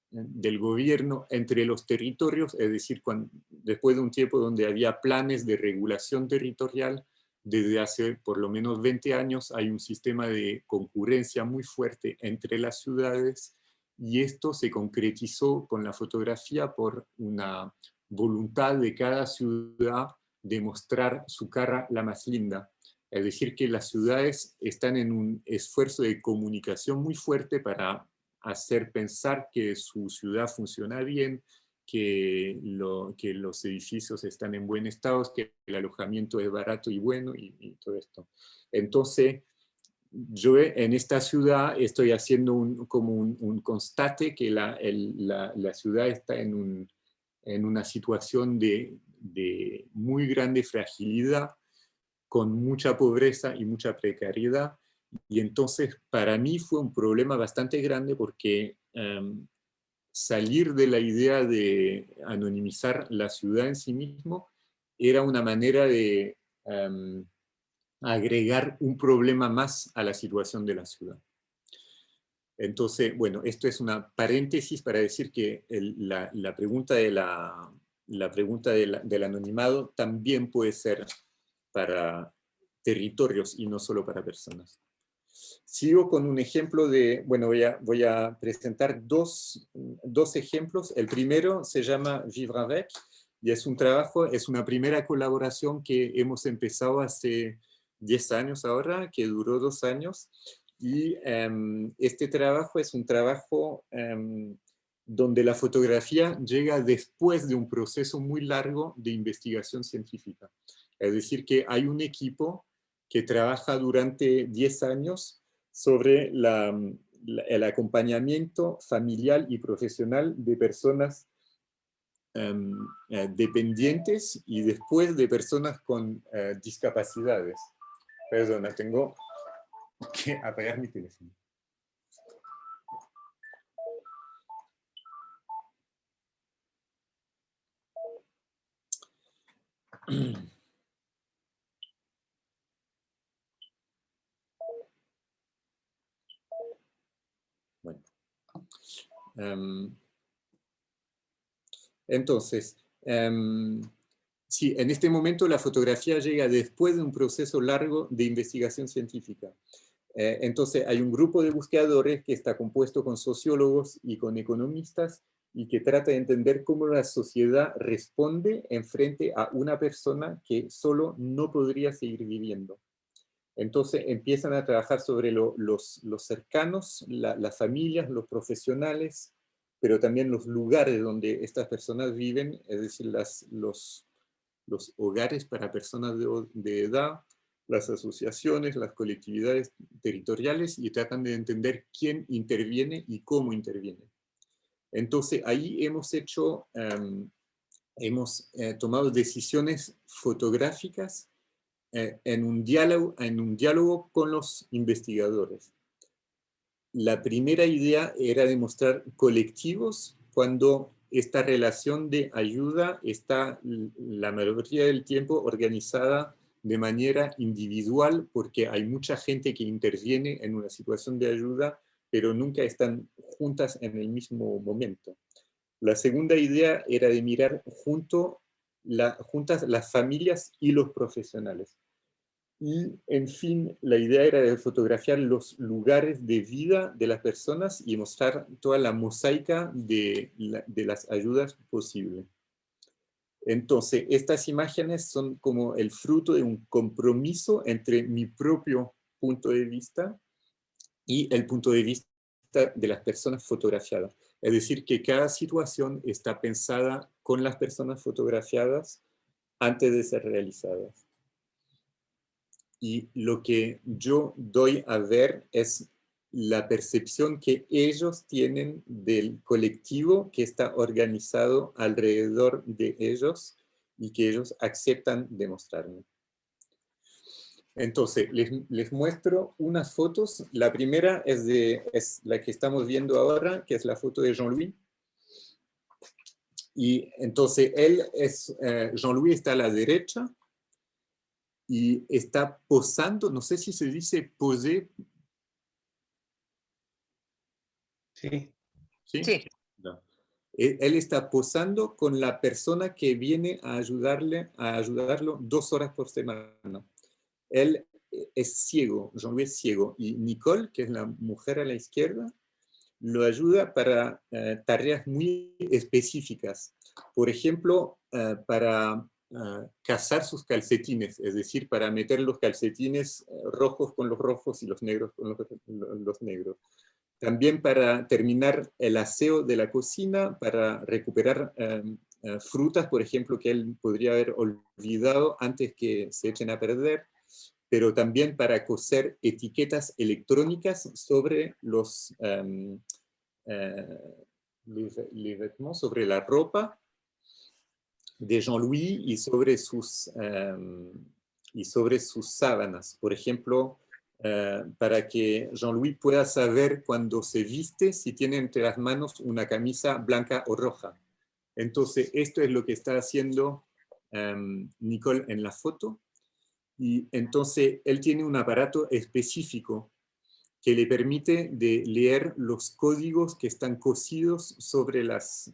del gobierno entre los territorios, es decir, después de un tiempo donde había planes de regulación territorial, desde hace por lo menos 20 años hay un sistema de concurrencia muy fuerte entre las ciudades, y esto se concretizó con la fotografía por una voluntad de cada ciudad de mostrar su cara la más linda. Es decir, que las ciudades están en un esfuerzo de comunicación muy fuerte para hacer pensar que su ciudad funciona bien, que los edificios están en buen estado, que el alojamiento es barato y bueno, y todo esto. Entonces, yo en esta ciudad estoy haciendo como un constate que la ciudad está en una situación de muy grande fragilidad, con mucha pobreza y mucha precariedad. Y entonces para mí fue un problema bastante grande, porque salir de la idea de anonimizar la ciudad en sí mismo era una manera de agregar un problema más a la situación de la ciudad. Entonces, bueno, esto es una paréntesis para decir que la pregunta del anonimato también puede ser para territorios y no solo para personas. Sigo con un ejemplo de, bueno, voy a presentar dos ejemplos. El primero se llama Vivre avec, y es un trabajo, es una primera colaboración que hemos empezado hace 10 años ahora, que duró 2 años, y este trabajo es un trabajo donde la fotografía llega después de un proceso muy largo de investigación científica. Es decir, que hay un equipo que trabaja durante 10 años sobre el acompañamiento familiar y profesional de personas dependientes y después de personas con discapacidades. Perdona, tengo que apagar mi teléfono. Bueno. Entonces, sí, en este momento la fotografía llega después de un proceso largo de investigación científica. Entonces hay un grupo de buscadores que está compuesto con sociólogos y con economistas, y que trata de entender cómo la sociedad responde en frente a una persona que solo no podría seguir viviendo. Entonces empiezan a trabajar sobre los cercanos, las familias, los profesionales, pero también los lugares donde estas personas viven, es decir, los hogares para personas de edad, las asociaciones, las colectividades territoriales, y tratan de entender quién interviene y cómo interviene. Entonces ahí hemos tomado decisiones fotográficas en un diálogo con los investigadores. La primera idea era demostrar colectivos cuando esta relación de ayuda está la mayoría del tiempo organizada de manera individual, porque hay mucha gente que interviene en una situación de ayuda, pero nunca están juntas en el mismo momento. La segunda idea era de mirar juntas las familias y los profesionales. Y, en fin, la idea era de fotografiar los lugares de vida de las personas y mostrar toda la mosaica de las ayudas posibles. Entonces, estas imágenes son como el fruto de un compromiso entre mi propio punto de vista y el punto de vista de las personas fotografiadas. Es decir, que cada situación está pensada con las personas fotografiadas antes de ser realizadas. Y lo que yo doy a ver es la percepción que ellos tienen del colectivo que está organizado alrededor de ellos y que ellos aceptan demostrarme. Entonces, les muestro unas fotos. La primera es la que estamos viendo ahora, que es la foto de Jean-Louis. Y entonces, Jean-Louis está a la derecha, y está posando, no sé si se dice poser. Sí. ¿Sí? Sí. No. Él está posando con la persona que viene a ayudarlo 2 horas por semana. Él es ciego, Jean-Louis es ciego, y Nicole, que es la mujer a la izquierda, lo ayuda para tareas muy específicas. Por ejemplo, para cazar sus calcetines, es decir, para meter los calcetines rojos con los rojos y los negros con los negros. También para terminar el aseo de la cocina, para recuperar frutas, por ejemplo, que él podría haber olvidado antes que se echen a perder, pero también para coser etiquetas electrónicas sobre los les vêtements, sobre la ropa de Jean-Louis y sobre sus sábanas. Por ejemplo, para que Jean-Louis pueda saber cuando se viste si tiene entre las manos una camisa blanca o roja. Entonces, esto es lo que está haciendo Nicole en la foto. Y entonces, él tiene un aparato específico que le permite de leer los códigos que están cosidos sobre los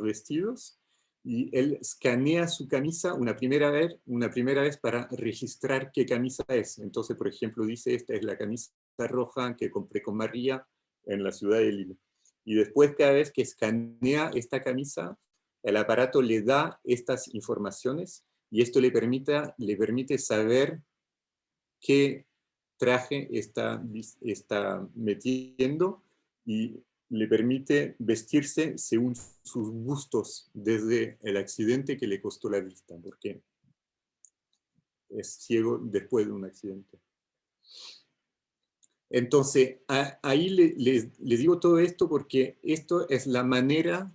vestidos, y él escanea su camisa una primera vez para registrar qué camisa es. Entonces, por ejemplo, dice: esta es la camisa roja que compré con María en la ciudad de Lille. Y después, cada vez que escanea esta camisa, el aparato le da estas informaciones, y esto le permite saber qué traje está metiendo, y le permite vestirse según sus gustos desde el accidente que le costó la vista, porque es ciego después de un accidente. Entonces, ahí les digo todo esto porque esto es la manera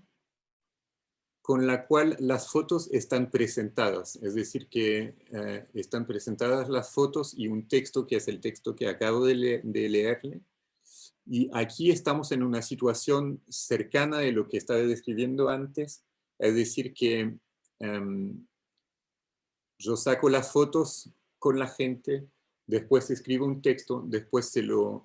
con la cual las fotos están presentadas, es decir, que están presentadas las fotos y un texto que es el texto que acabo de leerle. Y aquí estamos en una situación cercana de lo que estaba describiendo antes, es decir, que yo saco las fotos con la gente, después escribo un texto, después lo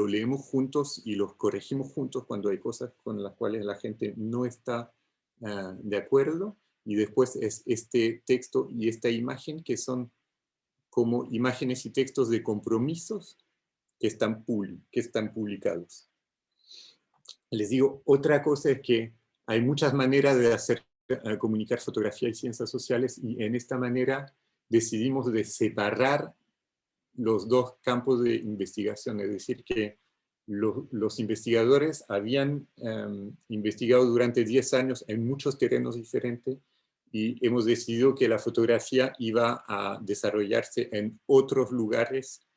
leemos juntos y los corregimos juntos cuando hay cosas con las cuales la gente no está de acuerdo, y después es este texto y esta imagen que son como imágenes y textos de compromisos que están publicados. les digo, otra cosa es que hay muchas maneras de hacer comunicar fotografía y ciencias sociales, y en esta manera decidimos de separar los dos campos de investigación, es decir, que los investigadores habían investigado durante 10 años en muchos terrenos diferentes, y hemos decidido que la fotografía iba a desarrollarse en otros lugares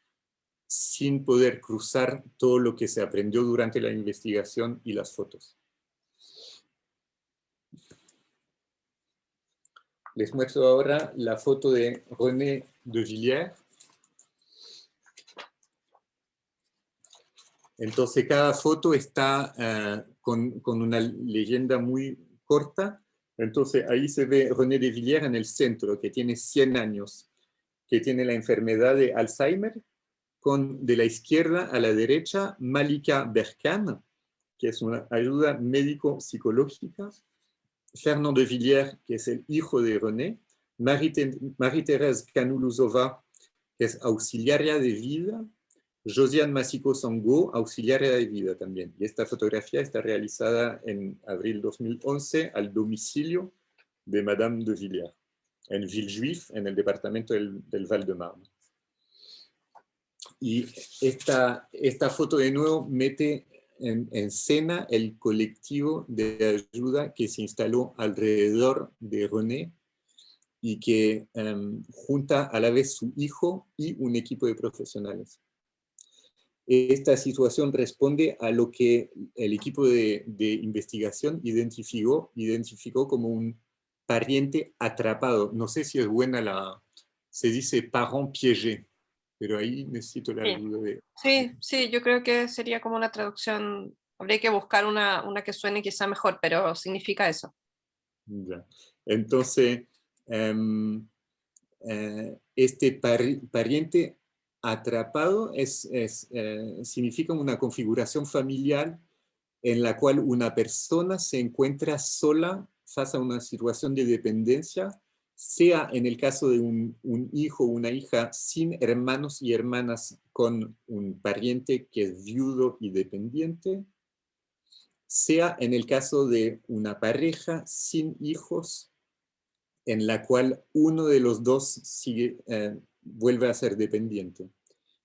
sin poder cruzar todo lo que se aprendió durante la investigación y las fotos. Les muestro ahora la foto de René de Villiers. Entonces, cada foto está con una leyenda muy corta. Entonces, ahí se ve René de Villiers en el centro, que tiene 100 años, que tiene la enfermedad de Alzheimer, con de la izquierda a la derecha Malika Berkane, que es una ayuda médico-psicológica, Fernand de Villiers, que es el hijo de René, Marie-Thérèse Kanuluzova, que es auxiliaria de vida, Josiane Massico-Sango, auxiliaria de vida también. Y esta fotografía está realizada en abril 2011 al domicilio de Madame de Villiers, en Villejuif, en el departamento del Val-de-Marne. Y esta foto de nuevo mete en escena el colectivo de ayuda que se instaló alrededor de René y que junta a la vez su hijo y un equipo de profesionales. Esta situación responde a lo que el equipo de investigación identificó como un pariente atrapado. No sé si es buena se dice parent piégé, pero ahí necesito la ayuda de... Sí, yo creo que sería como una traducción, habría que buscar una que suene quizá mejor, pero significa eso. Ya. Entonces, este pariente atrapado significa una configuración familiar en la cual una persona se encuentra sola frente a una situación de dependencia, sea en el caso de un hijo o una hija sin hermanos y hermanas con un pariente que es viudo y dependiente, sea en el caso de una pareja sin hijos en la cual uno de los dos vuelve a ser dependiente.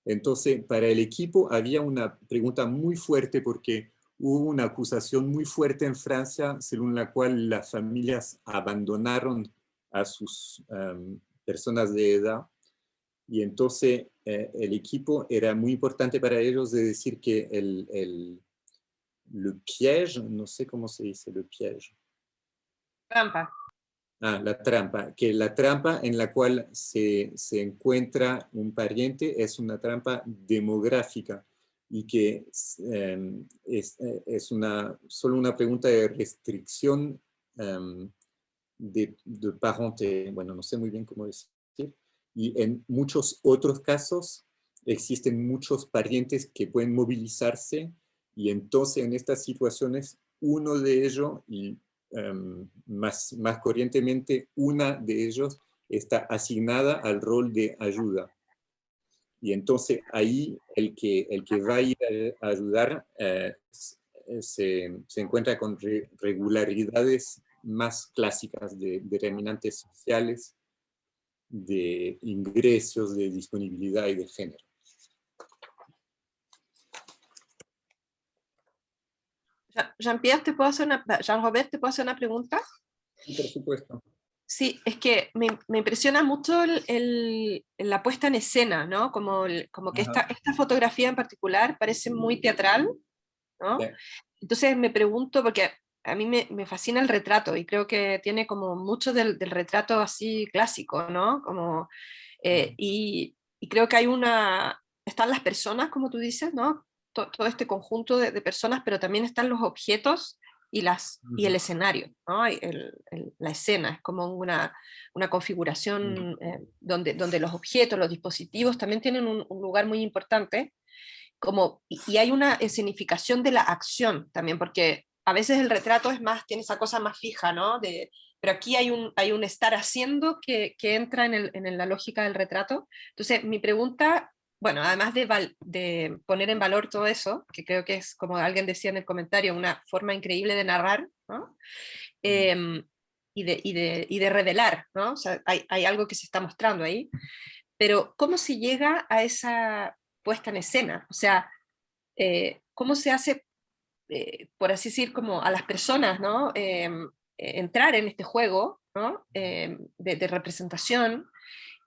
Entonces, para el equipo había una pregunta muy fuerte porque hubo una acusación muy fuerte en Francia según la cual las familias abandonaron a sus personas de edad, y entonces el equipo era muy importante para ellos de decir que le piège, no sé cómo se dice le piège. Trampa. La trampa, que la trampa en la cual se encuentra un pariente es una trampa demográfica y que es solo una pregunta de restricción de parenté, bueno, no sé muy bien cómo decir, y en muchos otros casos existen muchos parientes que pueden movilizarse, y entonces en estas situaciones uno de ellos, y más corrientemente una de ellos, está asignada al rol de ayuda. Y entonces ahí el que va a ir a ayudar se encuentra con regularidades más clásicas de determinantes sociales, de ingresos, de disponibilidad y de género. Jean-Robert, ¿te puedo hacer una pregunta? Sí, por supuesto. Sí, es que me impresiona mucho la puesta en escena, ¿no? Como que esta fotografía en particular parece muy teatral, ¿no? Sí. Entonces me pregunto, porque a mí me fascina el retrato y creo que tiene como mucho del retrato así clásico, ¿no? Como, y creo que están las personas, como tú dices, ¿no? Todo este conjunto de personas, pero también están los objetos y el escenario, ¿no? La escena es como una configuración donde los objetos, los dispositivos también tienen un lugar muy importante, y hay una escenificación de la acción también, porque a veces el retrato tiene esa cosa más fija, ¿no? Pero aquí hay un estar haciendo que entra en la lógica del retrato. Entonces, mi pregunta bueno, además de poner en valor todo eso, que creo que es, como alguien decía en el comentario, una forma increíble de narrar, ¿no? Y de revelar, ¿no? O sea, hay algo que se está mostrando ahí, pero ¿cómo se llega a esa puesta en escena? O sea, ¿cómo se hace, por así decir, como a las personas, ¿no? Entrar en este juego, ¿no? De representación,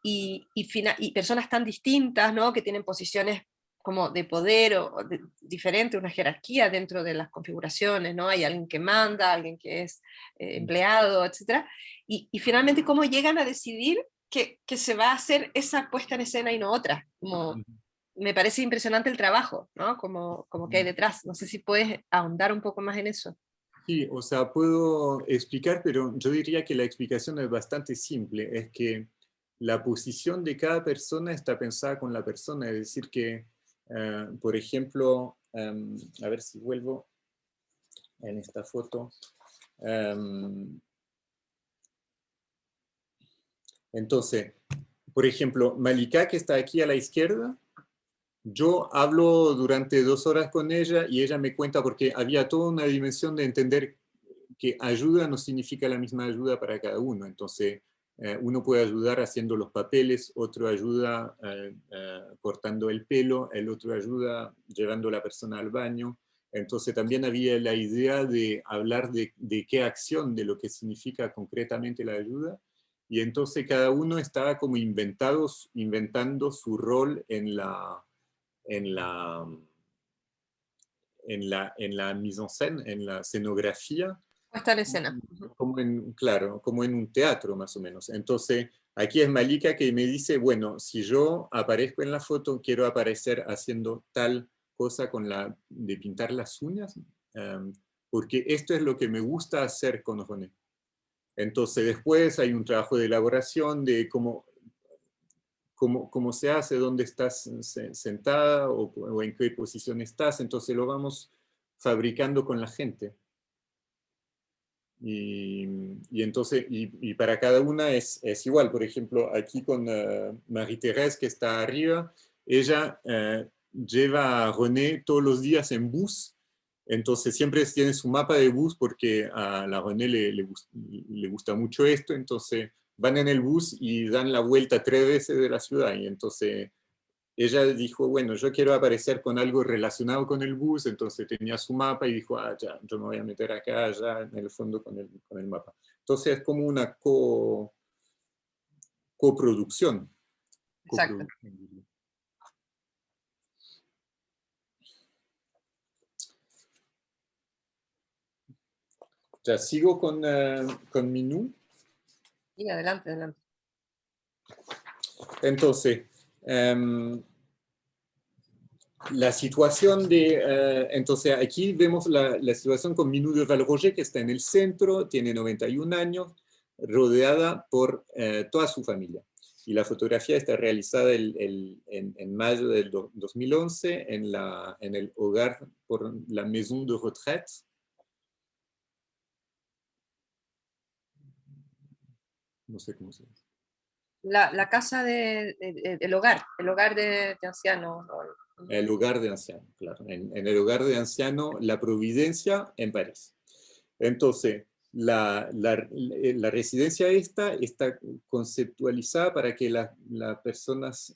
y personas tan distintas, ¿no? Que tienen posiciones como de poder diferente, una jerarquía dentro de las configuraciones, ¿no? Hay alguien que manda, alguien que es empleado, etc. Y finalmente, ¿cómo llegan a decidir que se va a hacer esa puesta en escena y no otra? Como, me parece impresionante el trabajo, ¿no? Como que hay detrás. No sé si puedes ahondar un poco más en eso. Sí, o sea, puedo explicar, pero yo diría que la explicación es bastante simple. Es que la posición de cada persona está pensada con la persona. Es decir que, por ejemplo, a ver si vuelvo en esta foto. Entonces, por ejemplo, Malika, que está aquí a la izquierda, yo hablo durante 2 horas con ella y ella me cuenta, porque había toda una dimensión de entender que ayuda no significa la misma ayuda para cada uno. Entonces, uno puede ayudar haciendo los papeles, otro ayuda cortando el pelo, el otro ayuda llevando a la persona al baño. Entonces también había la idea de hablar de qué acción, de lo que significa concretamente la ayuda. Y entonces cada uno estaba como inventando su rol en la mise en scène, en la escenografía, Puesta en escena. claro, como en un teatro más o menos. Entonces, aquí es Malika que me dice, bueno, si yo aparezco en la foto, quiero aparecer haciendo tal cosa de pintar las uñas, porque esto es lo que me gusta hacer con René. Entonces, después hay un trabajo de elaboración de cómo se hace, dónde estás sentada o en qué posición estás, entonces lo vamos fabricando con la gente. Y entonces, y para cada una es igual. Por ejemplo, aquí con Marie-Thérèse, que está arriba, ella lleva a René todos los días en bus. Entonces siempre tiene su mapa de bus porque a la René le gusta mucho esto. Entonces van en el bus y dan la vuelta 3 veces de la ciudad. Y entonces ella dijo, bueno, yo quiero aparecer con algo relacionado con el bus, entonces tenía su mapa y dijo, ya, yo me voy a meter acá, allá, en el fondo con el mapa. Entonces es como una coproducción. Exacto. Ya, sigo con Minou. Sí, adelante, adelante. Entonces, la situación entonces aquí vemos la situación con Minou de Valroger, que está en el centro, tiene 91 años, rodeada por toda su familia. Y la fotografía está realizada en mayo del 2011 en el hogar por la Maison de Retraite. No sé cómo se dice. La casa el hogar de ancianos. El hogar de ancianos, claro. En el hogar de ancianos, La Providencia, en París. Entonces, la residencia esta está conceptualizada para que las personas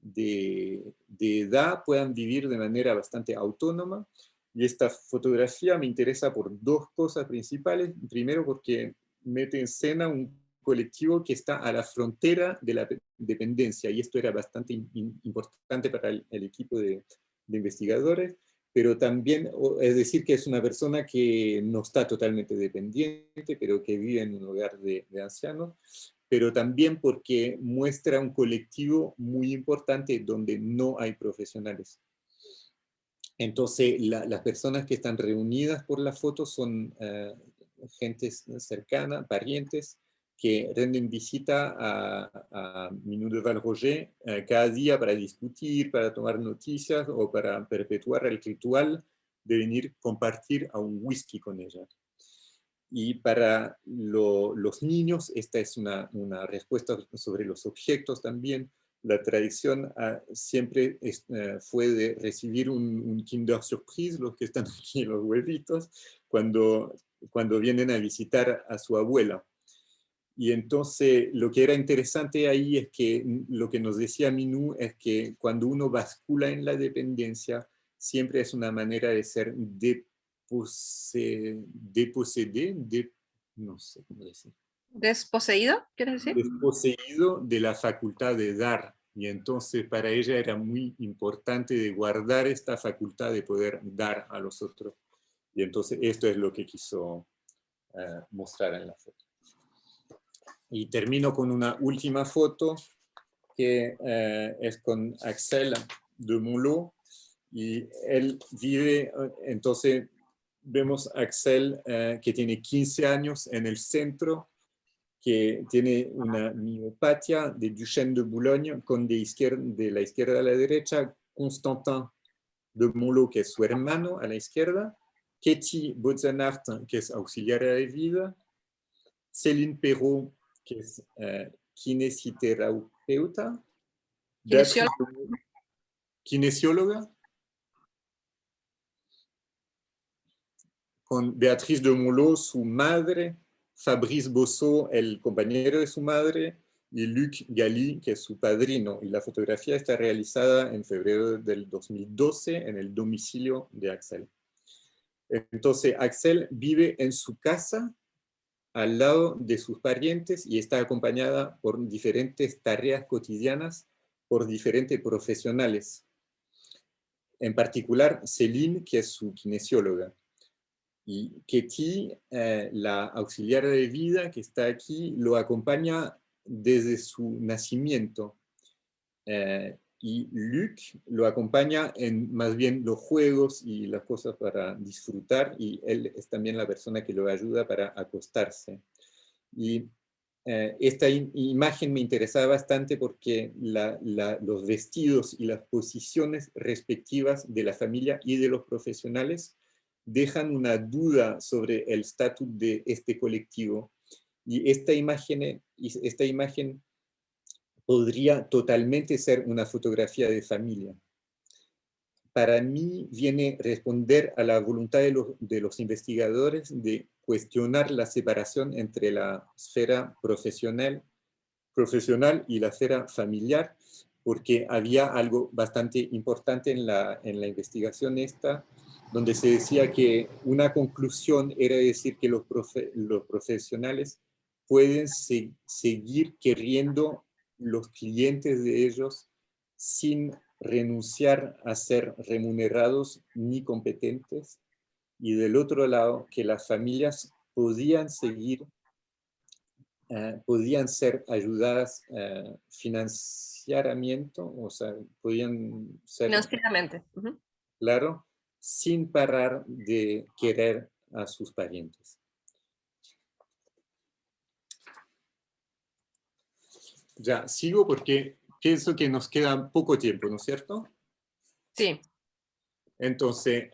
de edad puedan vivir de manera bastante autónoma. Y esta fotografía me interesa por 2 cosas principales. Primero, porque mete en escena un colectivo que está a la frontera de la dependencia, y esto era bastante importante para el equipo de investigadores, pero también, es decir, que es una persona que no está totalmente dependiente, pero que vive en un hogar de ancianos, pero también porque muestra un colectivo muy importante donde no hay profesionales. Entonces, las personas que están reunidas por la foto son gente cercana, parientes, que rinden visita a Minou de Valroger cada día para discutir, para tomar noticias o para perpetuar el ritual de venir a compartir a un whisky con ella. Y para los niños, esta es una respuesta sobre los objetos también. la tradición siempre fue de recibir un Kinder Surprise, los que están aquí, los huevitos, cuando vienen a visitar a su abuela. Y entonces lo que era interesante ahí es que lo que nos decía Minou es que cuando uno bascula en la dependencia, siempre es una manera de ser no sé cómo decir. ¿Desposeído, quieres decir? Desposeído de la facultad de dar. Y entonces para ella era muy importante de guardar esta facultad de poder dar a los otros. Y entonces esto es lo que quiso mostrar en la foto. Y termino con una última foto que es con Axel de Monlot. Y él vive, entonces vemos a Axel que tiene 15 años en el centro, que tiene una miopatia de Duchenne de Boulogne, con de la izquierda a la derecha, Constantin de Monlot, que es su hermano, a la izquierda, Katie Botzenart, que es auxiliaria de vida, Céline Perrault, que es kinesiterapeuta, kinesióloga, con Beatriz de Monlot, su madre, Fabrice Bossot, el compañero de su madre, y Luc Galli, que es su padrino. Y la fotografía está realizada en febrero del 2012 en el domicilio de Axel. Entonces, Axel vive en su casa, al lado de sus parientes, y está acompañada por diferentes tareas cotidianas por diferentes profesionales. En particular, Céline, que es su kinesióloga. Y Katie, la auxiliar de vida que está aquí, lo acompaña desde su nacimiento. Y Luc lo acompaña en más bien los juegos y las cosas para disfrutar, y él es también la persona que lo ayuda para acostarse. Y esta imagen me interesaba bastante porque los vestidos y las posiciones respectivas de la familia y de los profesionales dejan una duda sobre el estatus de este colectivo. Y esta imagen podría totalmente ser una fotografía de familia. Para mí viene a responder a la voluntad de los investigadores de cuestionar la separación entre la esfera profesional y la esfera familiar, porque había algo bastante importante en la investigación esta, donde se decía que una conclusión era decir que los profesionales pueden seguir queriendo los clientes de ellos sin renunciar a ser remunerados ni competentes, y del otro lado que las familias podían ser ayudadas financieramente, o sea, podían ser, Financieramente. claro, sin parar de querer a sus parientes. Ya, sigo porque pienso que nos queda poco tiempo, ¿no es cierto? Sí. Entonces,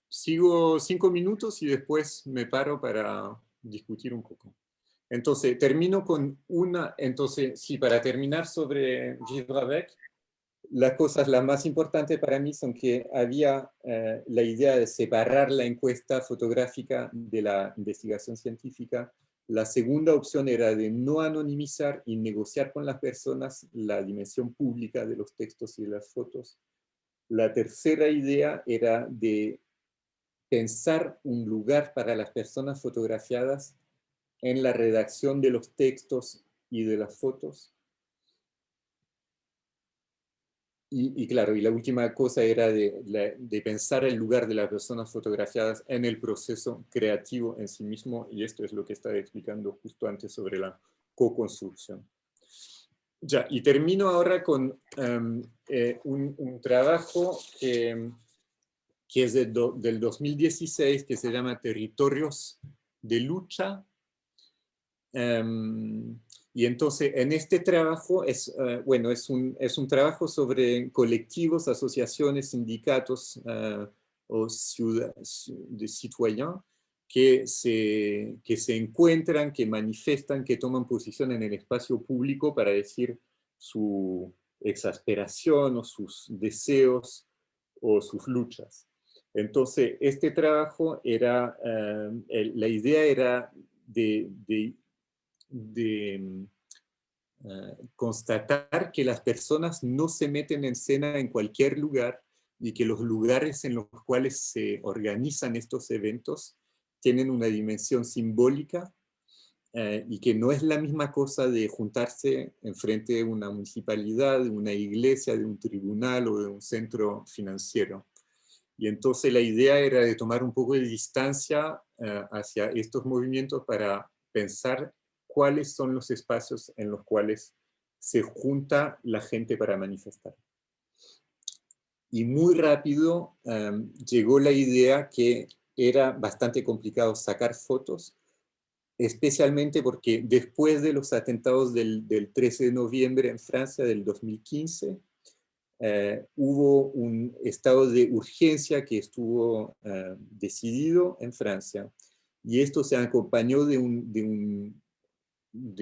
sigo 5 minutos y después me paro para discutir un poco. Entonces, termino con para terminar sobre Vivre avec, las cosas las más importantes para mí son que había la idea de separar la encuesta fotográfica de la investigación científica. La segunda opción era de no anonimizar y negociar con las personas la dimensión pública de los textos y de las fotos. La tercera idea era de pensar un lugar para las personas fotografiadas en la redacción de los textos y de las fotos. Y claro, y la última cosa era de pensar el lugar de las personas fotografiadas en el proceso creativo en sí mismo, y esto es lo que estaba explicando justo antes sobre la co-construcción. Ya, y termino ahora con un trabajo que es del 2016, que se llama Territorios de Lucha. Y entonces en este trabajo es un trabajo sobre colectivos, asociaciones, sindicatos o de citoyens que se encuentran, que manifiestan, que toman posición en el espacio público para decir su exasperación o sus deseos o sus luchas. Entonces, este trabajo era, la idea era de constatar que las personas no se meten en escena en cualquier lugar y que los lugares en los cuales se organizan estos eventos tienen una dimensión simbólica y que no es la misma cosa de juntarse enfrente de una municipalidad, de una iglesia, de un tribunal o de un centro financiero. Y entonces la idea era de tomar un poco de distancia hacia estos movimientos para pensar cuáles son los espacios en los cuales se junta la gente para manifestar. Y muy rápido llegó la idea que era bastante complicado sacar fotos, especialmente porque después de los atentados del 13 de noviembre en Francia del 2015, hubo un estado de urgencia que estuvo decidido en Francia, y esto se acompañó de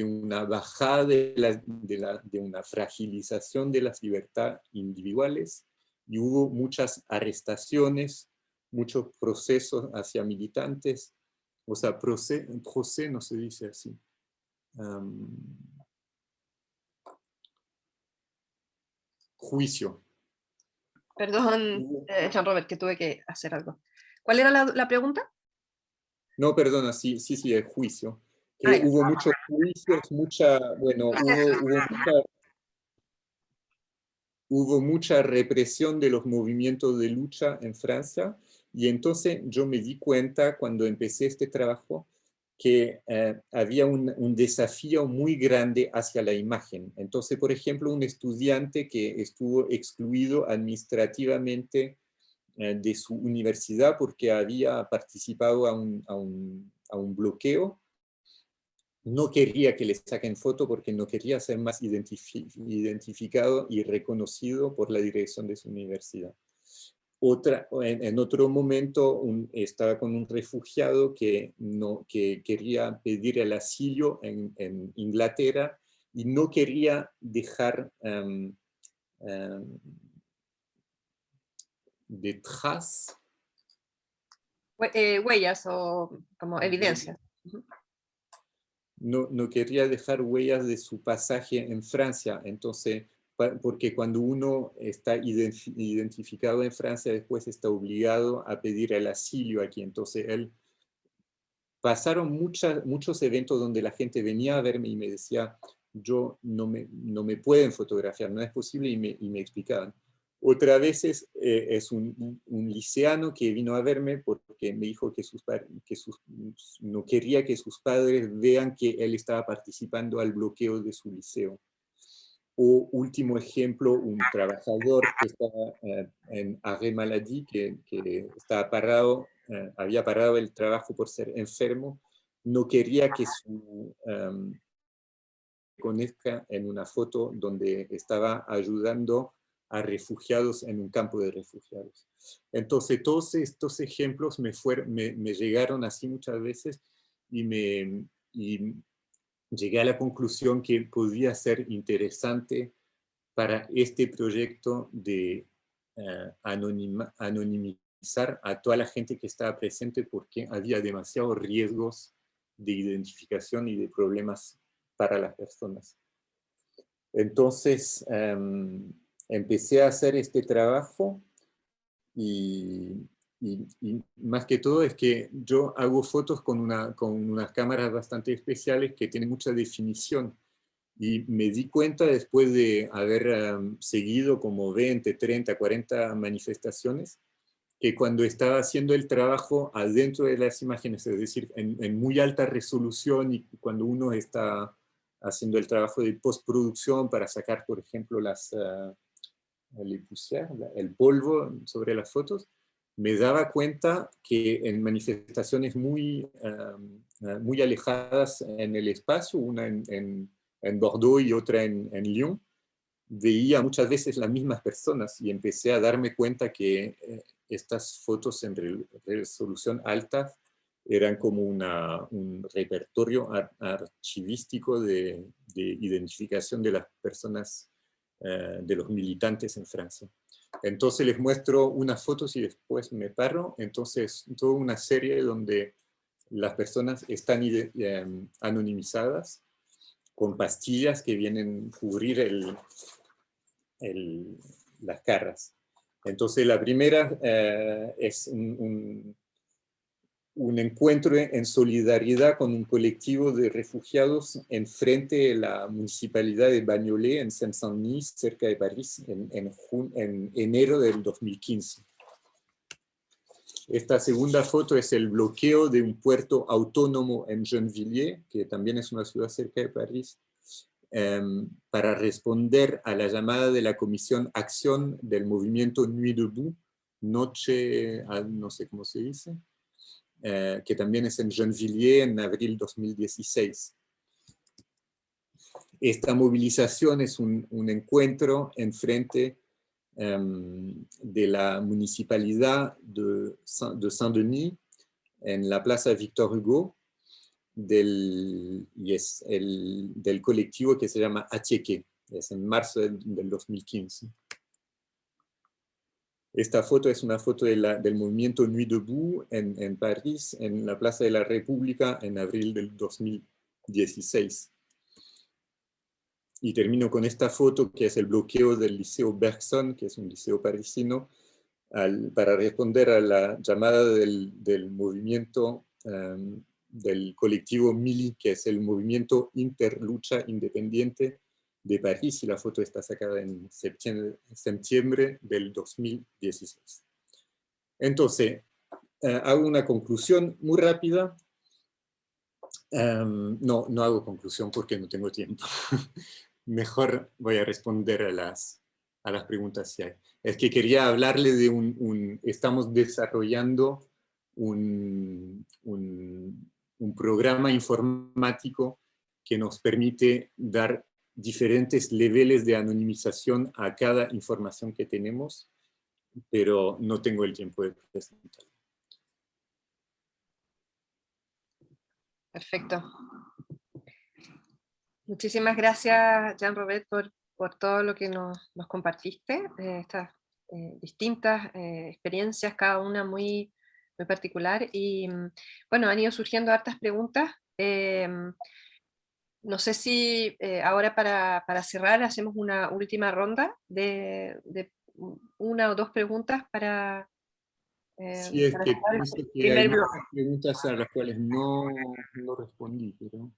una bajada de una fragilización de las libertades individuales, y hubo muchas arrestaciones, muchos procesos hacia militantes, o sea, proceso no se dice así. Juicio. Perdón, Jean Robert, que tuve que hacer algo. ¿Cuál era la pregunta? No, perdona, sí, es juicio. Que hubo muchos juicios, hubo mucha represión de los movimientos de lucha en Francia, y entonces yo me di cuenta cuando empecé este trabajo que había un desafío muy grande hacia la imagen. Entonces, por ejemplo, un estudiante que estuvo excluido administrativamente de su universidad porque había participado a un bloqueo, no quería que le saquen foto porque no quería ser más identificado y reconocido por la dirección de su universidad. En otro momento estaba con un refugiado que quería pedir el asilo en Inglaterra y no quería dejar detrás Huellas o como evidencias. No quería dejar huellas de su pasaje en Francia. Entonces, porque cuando uno está identificado en Francia, después está obligado a pedir el asilo aquí. Entonces, pasaron muchos eventos donde la gente venía a verme y me decía, yo no me pueden fotografiar, no es posible, y me explicaban. Otra vez es un liceano que vino a verme porque me dijo que no quería que sus padres vean que él estaba participando al bloqueo de su liceo. O último ejemplo, un trabajador que estaba en arrêt maladie, que estaba parado, había parado el trabajo por ser enfermo, no quería que conozca en una foto donde estaba ayudando a refugiados en un campo de refugiados. Entonces, todos estos ejemplos me llegaron así muchas veces, y llegué a la conclusión que podía ser interesante para este proyecto de anonimizar a toda la gente que estaba presente, porque había demasiados riesgos de identificación y de problemas para las personas. Entonces, empecé a hacer este trabajo y más que todo es que yo hago fotos con unas cámaras bastante especiales que tienen mucha definición, y me di cuenta después de haber seguido como 20, 30, 40 manifestaciones, que cuando estaba haciendo el trabajo adentro de las imágenes, es decir, en muy alta resolución, y cuando uno está haciendo el trabajo de postproducción para sacar, por ejemplo, el polvo sobre las fotos, me daba cuenta que en manifestaciones muy alejadas en el espacio, una en Bordeaux y otra en Lyon, veía muchas veces las mismas personas, y empecé a darme cuenta que estas fotos en resolución alta eran como un repertorio archivístico de identificación de las personas, de los militantes en Francia. Entonces les muestro unas fotos y después me paro. Entonces, toda una serie donde las personas están anonimizadas con pastillas que vienen a cubrir las caras. Entonces, la primera es un encuentro en solidaridad con un colectivo de refugiados en frente de la municipalidad de Bagnolet, en Seine-Saint-Denis, cerca de París, en enero del 2015. Esta segunda foto es el bloqueo de un puerto autónomo en Gennevilliers, que también es una ciudad cerca de París, para responder a la llamada de la Comisión Acción del movimiento Nuit Debout, noche, no sé cómo se dice, que también es en Gennevilliers en abril 2016. Esta movilización es un encuentro en frente de la municipalidad de Saint-Denis, en la Plaza Victor Hugo, del colectivo que se llama Attiéké, es en marzo del 2015. Esta foto es una foto del movimiento Nuit Debout en París, en la Plaza de la República, en abril del 2016. Y termino con esta foto, que es el bloqueo del Liceo Bergson, que es un liceo parisino, para responder a la llamada del movimiento del colectivo Mili, que es el movimiento Interlucha Independiente de París, y la foto está sacada en septiembre del 2016. Entonces, hago una conclusión muy rápida. No hago conclusión porque no tengo tiempo. Mejor voy a responder a las preguntas si hay. Es que quería hablarle de estamos desarrollando un programa informático que nos permite dar diferentes niveles de anonimización a cada información que tenemos, pero no tengo el tiempo de presentarlo. Perfecto. Muchísimas gracias, Jean-Robert, por todo lo que nos compartiste, estas distintas experiencias, cada una muy, muy particular. Y bueno, han ido surgiendo hartas preguntas. No sé si ahora para cerrar hacemos una última ronda de una o dos preguntas para... Sí, es que pienso que hay muchas preguntas a las cuales no respondí, pero...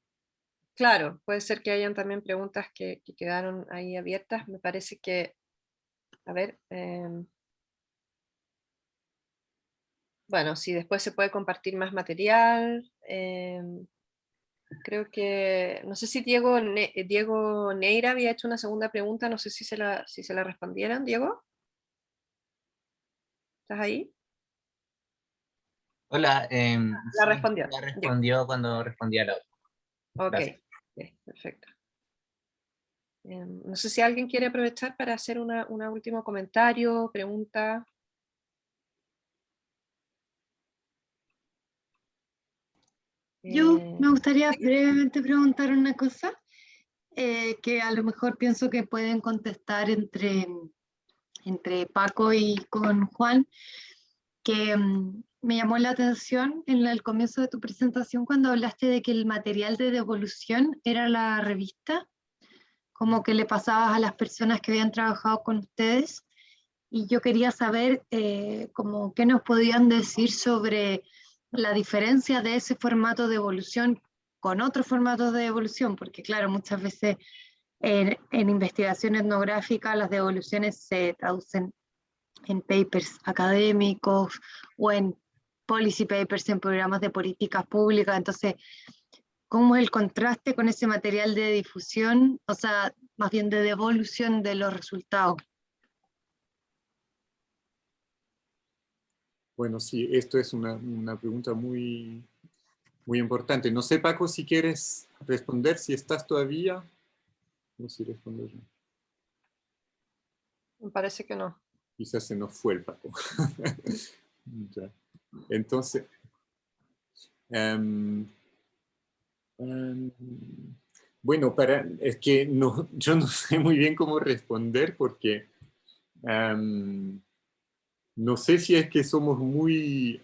Claro, puede ser que hayan también preguntas que quedaron ahí abiertas. Me parece que, a ver, bueno, si después se puede compartir más material. Creo que, no sé si Diego Neira había hecho una segunda pregunta, no sé si se la respondieron. Diego, ¿estás ahí? Hola, La sí, respondió. la respondió cuando respondía la otra. Ok, okay, perfecto. No sé si alguien quiere aprovechar para hacer una último comentario, pregunta. Yo me gustaría brevemente preguntar una cosa que a lo mejor pienso que pueden contestar entre Paco y con Juan, que me llamó la atención en el comienzo de tu presentación cuando hablaste de que el material de devolución era la revista, como que le pasabas a las personas que habían trabajado con ustedes, y yo quería saber como qué nos podían decir sobre la diferencia de ese formato de devolución con otros formatos de devolución, porque claro, muchas veces en investigación etnográfica las devoluciones se traducen en papers académicos o en policy papers en programas de políticas públicas. Entonces, ¿cómo es el contraste con ese material de difusión, o sea, más bien de devolución de los resultados? Bueno, sí, esto es una pregunta muy, muy importante. No sé, Paco, si quieres responder, si estás todavía. No sé responder. Me parece que no. Quizás se nos fue el Paco. Ya. Entonces, Em, em, bueno, es que no, yo no sé muy bien cómo responder porque no sé si es que somos muy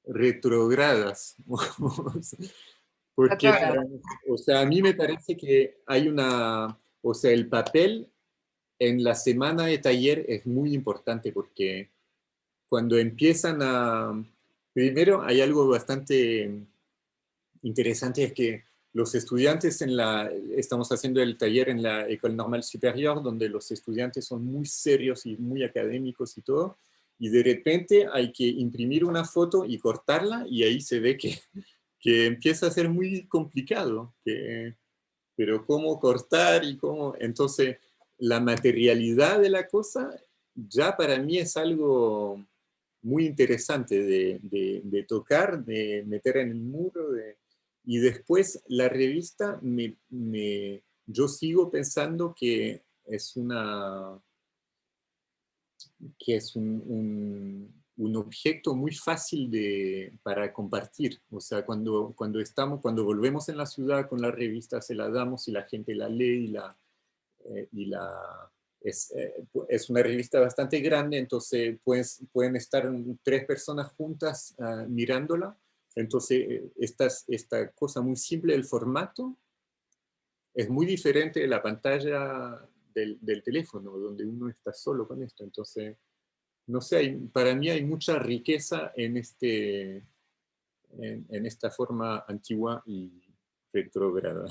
retrogradas. Porque, Retrógrada. o sea, a mí me parece que hay o sea, el papel en la semana de taller es muy importante porque cuando empiezan primero hay algo bastante interesante, es que los estudiantes estamos haciendo el taller en la École Normale Supérieure, donde los estudiantes son muy serios y muy académicos y todo, y de repente hay que imprimir una foto y cortarla, y ahí se ve que empieza a ser muy complicado, pero cómo cortar y cómo... Entonces, la materialidad de la cosa ya para mí es algo muy interesante de tocar, de meter en el muro, y después la revista, yo sigo pensando que es un objeto muy fácil para compartir. O sea, cuando volvemos en la ciudad con la revista, se la damos y la gente la lee es una revista bastante grande, entonces pueden estar 3 personas juntas mirándola. Entonces, esta cosa muy simple del formato es muy diferente de la pantalla del teléfono, donde uno está solo con esto. Entonces, no sé, para mí hay mucha riqueza en esta forma antigua y retrógrada.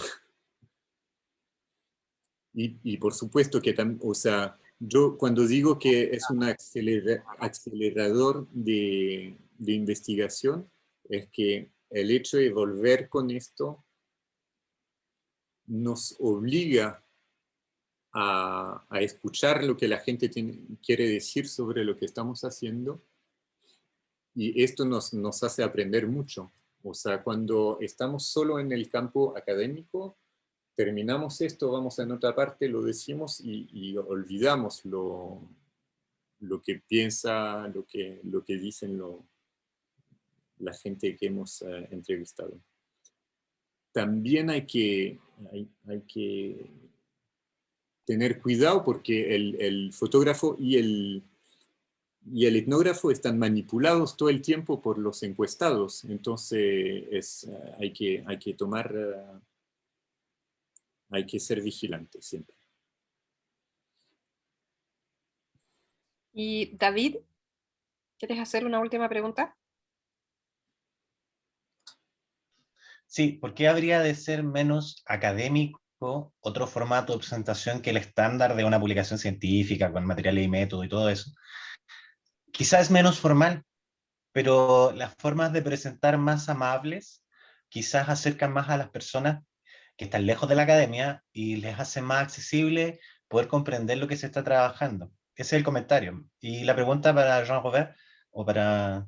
Y por supuesto que también, o sea, yo cuando digo que es un acelerador de investigación, es que el hecho de volver con esto nos obliga a escuchar lo que la gente quiere decir sobre lo que estamos haciendo, y esto nos hace aprender mucho. O sea, cuando estamos solo en el campo académico, terminamos esto, vamos a otra parte, lo decimos y olvidamos lo que piensa, lo que dicen la gente que hemos entrevistado. También hay que tener cuidado porque el fotógrafo y el etnógrafo están manipulados todo el tiempo por los encuestados. Entonces hay que tomar, hay que ser vigilante siempre. Y David, ¿quieres hacer una última pregunta? Sí, ¿por qué habría de ser menos académico otro formato de presentación que el estándar de una publicación científica con materiales y método y todo eso? Quizás es menos formal, pero las formas de presentar más amables quizás acercan más a las personas que están lejos de la academia y les hace más accesible poder comprender lo que se está trabajando. Ese es el comentario. Y la pregunta para Jean-Robert, o para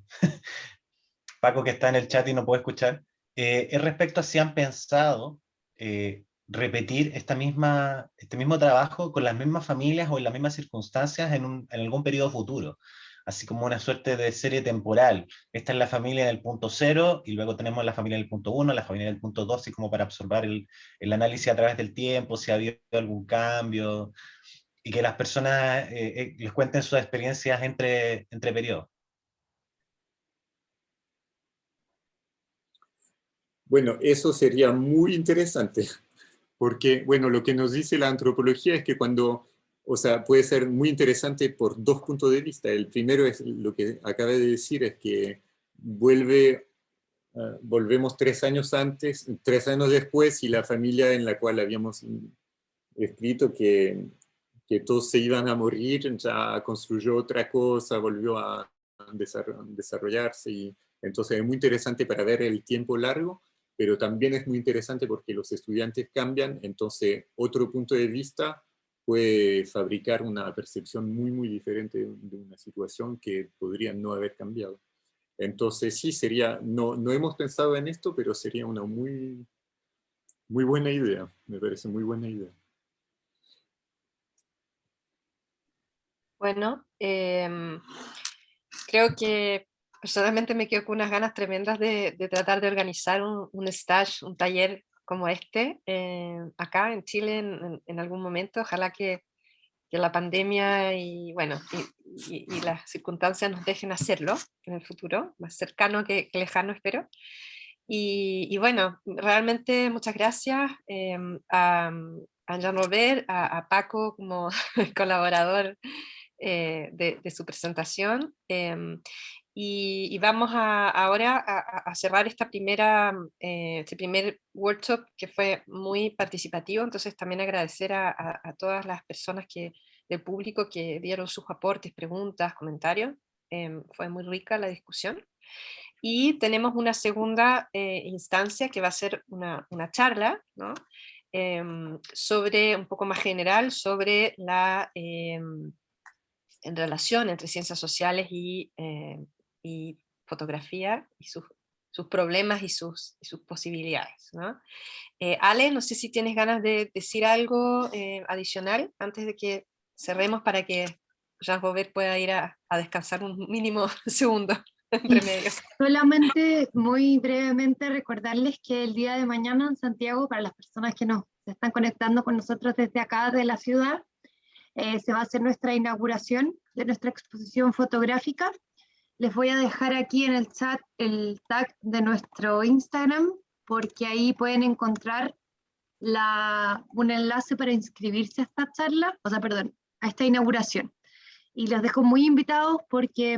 Paco que está en el chat y no puede escuchar, es respecto a si han pensado repetir este mismo trabajo con las mismas familias o en las mismas circunstancias en algún periodo futuro, así como una suerte de serie temporal. Esta es la familia del punto 0 y luego tenemos la familia del punto 1, la familia del punto 2, y como para absorber el análisis a través del tiempo, si ha habido algún cambio, y que las personas les cuenten sus experiencias entre periodos. Bueno, eso sería muy interesante, porque, bueno, lo que nos dice la antropología es que o sea, puede ser muy interesante por 2 puntos de vista. El primero es lo que acabé de decir, es que volvemos 3 años antes, 3 años después, y la familia en la cual habíamos escrito que todos se iban a morir, ya construyó otra cosa, volvió a desarrollarse, y entonces es muy interesante para ver el tiempo largo, pero también es muy interesante porque los estudiantes cambian, entonces otro punto de vista puede fabricar una percepción muy, muy diferente de una situación que podría no haber cambiado. Entonces sí, no hemos pensado en esto, pero sería una muy, muy buena idea, me parece muy buena idea. Bueno, creo que personalmente me quedo con unas ganas tremendas de tratar de organizar un stage, un taller como este, acá en Chile en algún momento. Ojalá que la pandemia y, bueno, y las circunstancias nos dejen hacerlo en el futuro, más cercano que lejano, espero. Y bueno, realmente muchas gracias a Jean-Robert, a Paco como colaborador de su presentación. Y vamos ahora a cerrar esta este primer workshop que fue muy participativo. Entonces también agradecer a todas las personas del público que dieron sus aportes, preguntas, comentarios. Fue muy rica la discusión. Y tenemos una segunda instancia que va a ser una charla, ¿no? Sobre, un poco más general, sobre la en relación entre ciencias sociales y fotografía y sus problemas y sus posibilidades, ¿no? Ale, no sé si tienes ganas de decir algo adicional antes de que cerremos para que Jean-Robert pueda ir a descansar un mínimo segundo entre medios. Solamente muy brevemente recordarles que el día de mañana en Santiago, para las personas que nos están conectando con nosotros desde acá de la ciudad, se va a hacer nuestra inauguración de nuestra exposición fotográfica. Les voy a dejar aquí en el chat el tag de nuestro Instagram, porque ahí pueden encontrar un enlace para inscribirse a esta charla, a esta inauguración. Y los dejo muy invitados porque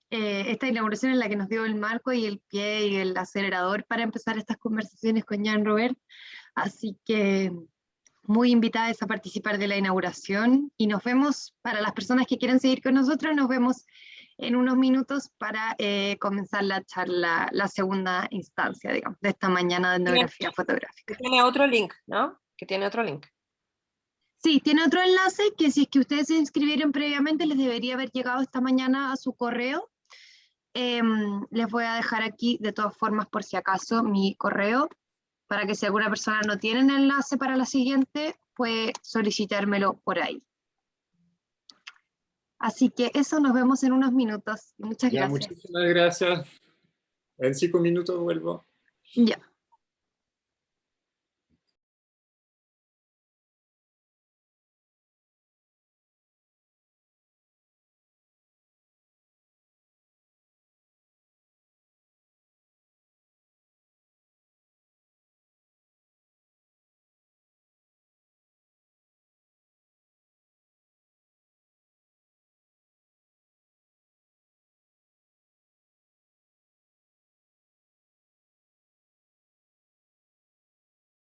esta inauguración es la que nos dio el marco y el pie y el acelerador para empezar estas conversaciones con Jean-Robert. Así que muy invitadas a participar de la inauguración y nos vemos, para las personas que quieran seguir con nosotros, nos vemos en unos minutos para comenzar la charla, la segunda instancia, digamos, de esta mañana de etnografía fotográfica. Que tiene otro link, ¿no? Que tiene otro link. Sí, tiene otro enlace que si es que ustedes se inscribieron previamente les debería haber llegado esta mañana a su correo. Les voy a dejar aquí de todas formas por si acaso mi correo, para que si alguna persona no tiene el enlace para la siguiente, puede solicitármelo por ahí. Así que eso, nos vemos en unos minutos. Muchas gracias. Muchísimas gracias. En 5 minutos vuelvo. Ya.